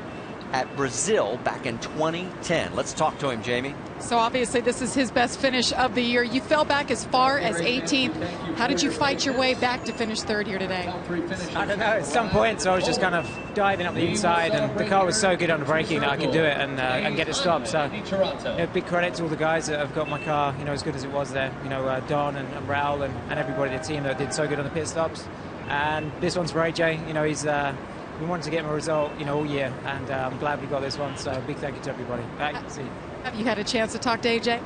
at Brazil back in 2010. Let's talk to him, Jamie. So obviously this is his best finish of the year. You fell back as far as 18th. How did you fight your way back to finish 3rd here today? I don't know. At some points I was just kind of diving up the inside, and the car was so good on the braking that I could do it and get it stopped. So big credit to all the guys that have got my car as good as it was there. Don and Raul and everybody in the team that did so good on the pit stops. And this one's for AJ. He's we wanted to get him a result, all year, and I'm glad we got this one. So big thank you to everybody. See you. Have you had a chance to talk to AJ?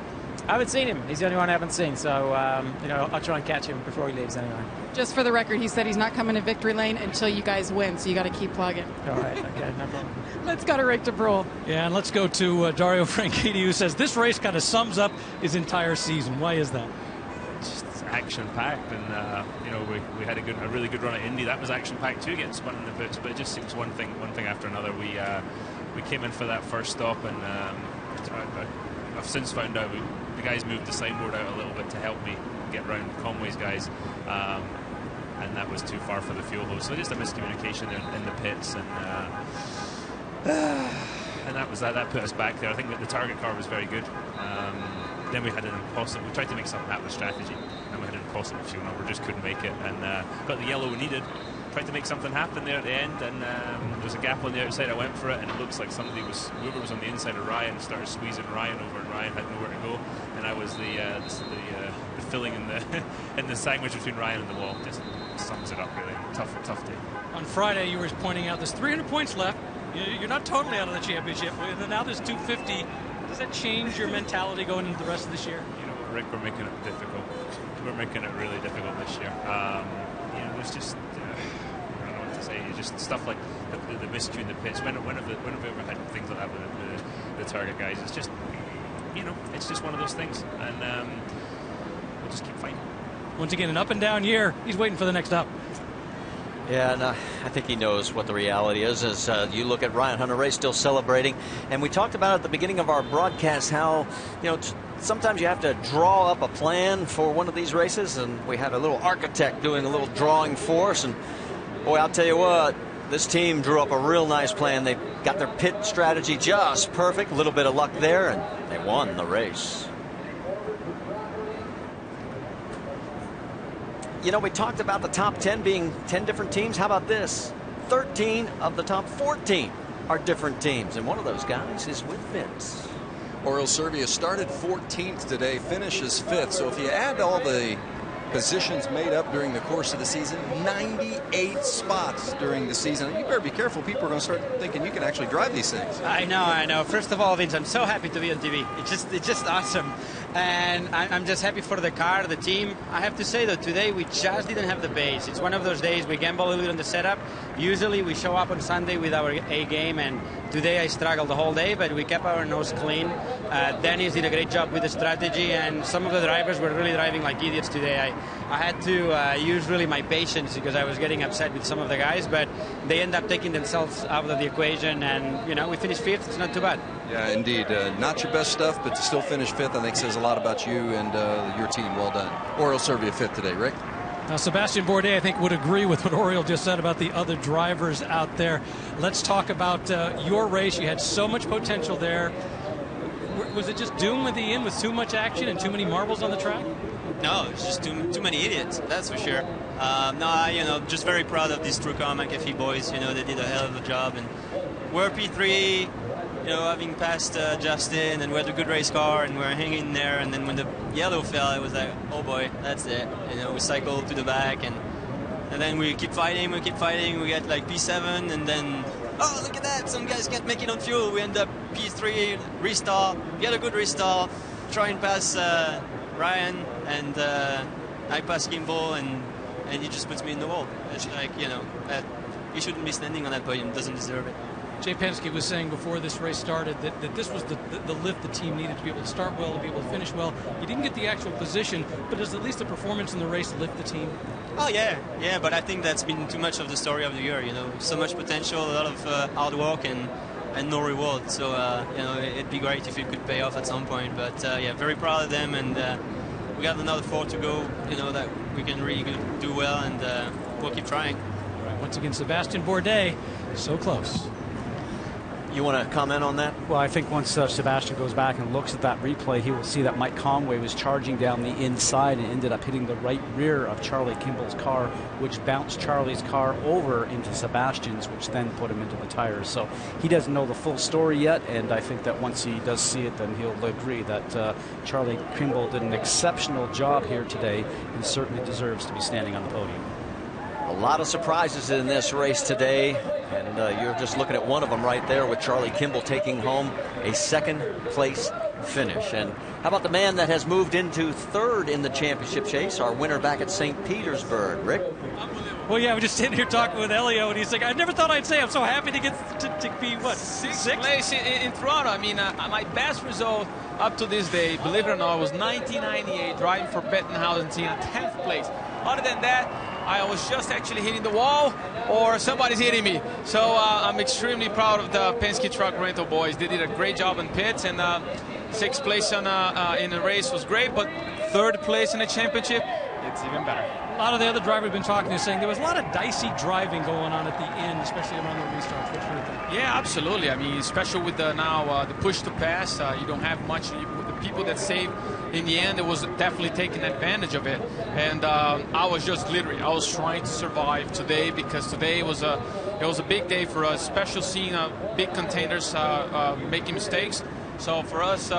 I haven't seen him. He's the only one I haven't seen. So I'll try and catch him before he leaves anyway. Just for the record, he said he's not coming to victory lane until you guys win. So you got to keep plugging. All right. Okay. No problem. Let's go to Rick DeBrule. Yeah, and let's go to Dario Franchitti, who says this race kind of sums up his entire season. Why is that? Just action-packed, and we had a really good run at Indy. That was action-packed too, getting spun in the boots. But it just seems one thing after another. We came in for that first stop, and I've since found out the guys moved the signboard out a little bit to help me get round Conway's guys, and that was too far for the fuel hose. So just a miscommunication in the pits, and that was that. That put us back there. I think that the target car was very good. Then we had an impossible. We tried to make something happen with strategy, and we had an impossible fuel number. Just couldn't make it, and got the yellow we needed. Tried to make something happen there at the end, and there's a gap on the outside. I went for it, and it looks like whoever was on the inside of Ryan started squeezing Ryan over, and Ryan had nowhere to go, and I was the filling in the sandwich between Ryan and the wall. Just sums it up really. Tough day. On Friday, you were pointing out there's 300 points left. You're not totally out of the championship. Now there's 250. Does that change your mentality going into the rest of this year? Rick, we're making it difficult. We're making it really difficult this year. There's just I don't know what to say. Just stuff like the mystery in the pits. When have we ever had things like that with the target guys? It's just it's just one of those things, and we'll just keep fighting. Once again, an up and down year. He's waiting for the next up. Yeah, and I think he knows what the reality is. As you look at Ryan Hunter-Reay still celebrating, and we talked about at the beginning of our broadcast how sometimes you have to draw up a plan for one of these races, and we had a little architect doing a little drawing for us, and boy, I'll tell you what, this team drew up a real nice plan. They got their pit strategy just perfect, a little bit of luck there, and they won the race. You know, we talked about the top 10 being 10 different teams. How about this? 13 of the top 14 are different teams, and one of those guys is with Vince. Oriol Servia started 14th today, finishes 5th. So if you add all the positions made up during the course of the season, 98 spots during the season. You better be careful. People are going to start thinking you can actually drive these things. I know. First of all, Vince, I'm so happy to be on TV. It's just awesome. And I'm just happy for the car, the team. I have to say, though, today we just didn't have the base. It's one of those days we gamble a little bit on the setup. Usually we show up on Sunday with our A game, and today I struggled the whole day, but we kept our nose clean. Dennis did a great job with the strategy, and some of the drivers were really driving like idiots today. I had to use really my patience because I was getting upset with some of the guys, but they end up taking themselves out of the equation, and, you know, we finished 5th. It's not too bad. Yeah, indeed. Not your best stuff, but to still finish 5th, I think says a lot about you and your team. Well done. Oriol Servia 5th today, Rick. Now, Sebastian Bourdais, I think, would agree with what Oriol just said about the other drivers out there. Let's talk about your race. You had so much potential there. Was it just doomed with the end with too much action and too many marbles on the track? No, it's just too many idiots, that's for sure. Just very proud of these TrueCar McAfee boys. You know, they did a hell of a job, and we're P3, you know, having passed Justin, and we had a good race car, and we're hanging there. And then when the yellow fell, it was like, oh boy, that's it. You know, we cycled to the back, and then we keep fighting. We get like P7, and then, oh, look at that, some guys can't make it on fuel. We end up P3, restart, get a good restart, try and pass Ryan, and I pass Kimball, and he just puts me in the wall. It's like, you know, he shouldn't be standing on that podium, doesn't deserve it. Jay Penske was saying before this race started that this was the lift the team needed to be able to start well, to be able to finish well. You didn't get the actual position, but does at least the performance in the race lift the team? Oh, yeah, but I think that's been too much of the story of the year, you know. So much potential, a lot of hard work, and no reward. So, you know, it'd be great if it could pay off at some point. But, yeah, very proud of them, and we got another 4 to go, you know, that we can really do well, and we'll keep trying. All right, once again, Sebastian Bourdais, so close. You want to comment on that? Well, I think once Sebastian goes back and looks at that replay, he will see that Mike Conway was charging down the inside and ended up hitting the right rear of Charlie Kimball's car, which bounced Charlie's car over into Sebastian's, which then put him into the tires. So he doesn't know the full story yet, and I think that once he does see it, then he'll agree that Charlie Kimball did an exceptional job here today and certainly deserves to be standing on the podium. A lot of surprises in this race today, and you're just looking at one of them right there with Charlie Kimball taking home a 2nd place finish. And how about the man that has moved into 3rd in the championship chase, our winner back at St. Petersburg, Rick? Well, yeah, we're just sitting here talking with Elio, and he's like, I never thought I'd say I'm so happy to get to be, what, 6th place in Toronto. I mean, my best result up to this day, believe it or not, was 1998, driving for Bettenhausen team, 10th place. Other than that, I was just actually hitting the wall or somebody's hitting me. So I'm extremely proud of the Penske Truck Rental boys. They did a great job in pits, and 6th place in the race was great, but 3rd place in the championship, it's even better. A lot of the other drivers we've been talking to saying there was a lot of dicey driving going on at the end, especially around the restarts. What do you think? Yeah, absolutely. I mean, especially with the push to pass, you don't have much. The people that save in the end, it was definitely taking advantage of it. And I was just literally, I was trying to survive today, because today it was a big day for us, especially seeing big containers making mistakes. So for us,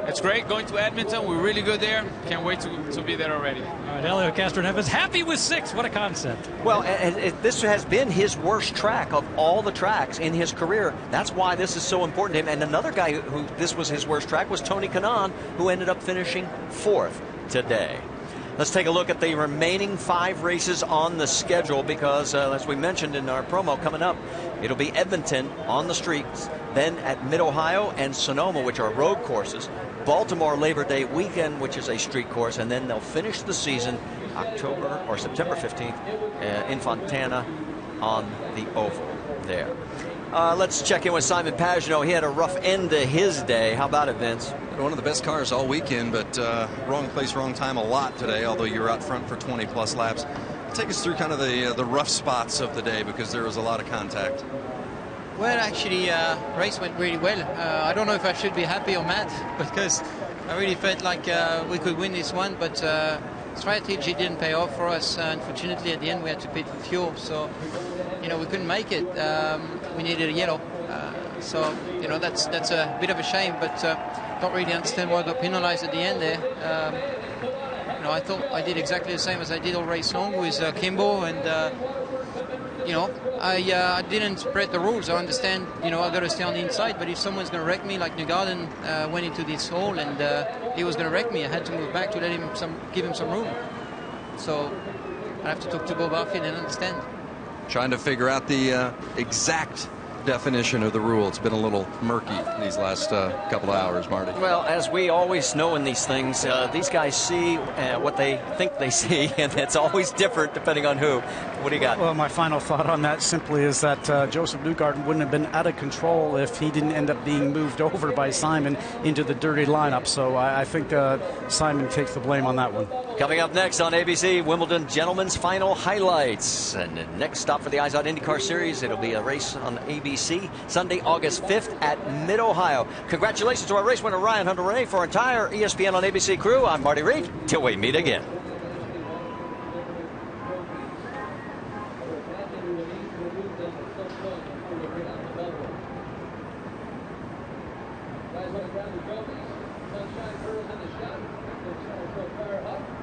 it's great going to Edmonton. We're really good there. Can't wait to be there already. All right, Elio Castroneves happy with 6th. What a concept. Well, this has been his worst track of all the tracks in his career. That's why this is so important to him. And another guy who this was his worst track was Tony Kanaan, who ended up finishing 4th today. Let's take a look at the remaining 5 races on the schedule, because as we mentioned in our promo coming up, it'll be Edmonton on the streets, then at Mid-Ohio and Sonoma, which are road courses, Baltimore Labor Day weekend, which is a street course, and then they'll finish the season September 15th in Fontana on the oval there. Let's check in with Simon Pagenaud. He had a rough end to his day. How about it, Vince? One of the best cars all weekend, but wrong place, wrong time a lot today, although you're out front for 20-plus laps. Take us through kind of the rough spots of the day, because there was a lot of contact. Well, actually, race went really well. I don't know if I should be happy or mad, because I really felt like we could win this one, but strategy didn't pay off for us. Unfortunately, at the end, we had to pit for fuel. So, you know, we couldn't make it. We needed a yellow. So, you know, that's a bit of a shame, but don't really understand why I got penalized at the end there. You know, I thought I did exactly the same as I did all race long with Kimbo, and you know, I didn't spread the rules. I understand, you know, I got to stay on the inside, but if someone's going to wreck me, like Newgarden went into this hole and he was going to wreck me, I had to move back to let him give him some room. So I have to talk to Bob Arfield and understand. Trying to figure out the exact definition of the rule. It's been a little murky these last couple of hours, Marty. Well, as we always know in these things, these guys see what they think they see, and it's always different depending on who. What do you got? Well, my final thought on that simply is that Joseph Newgarden wouldn't have been out of control if he didn't end up being moved over by Simon into the dirty lineup. So I think Simon takes the blame on that one. Coming up next on ABC, Wimbledon Gentlemen's Final Highlights. And the next stop for the IZOD IndyCar Series, it'll be a race on ABC Sunday, August 5th at Mid-Ohio. Congratulations to our race winner, Ryan Hunter-Reay. For our entire ESPN on ABC crew, I'm Marty Reed. Till we meet again. Guys, want to grab the trophy? Sunshine Girls in the shop. Firehouse.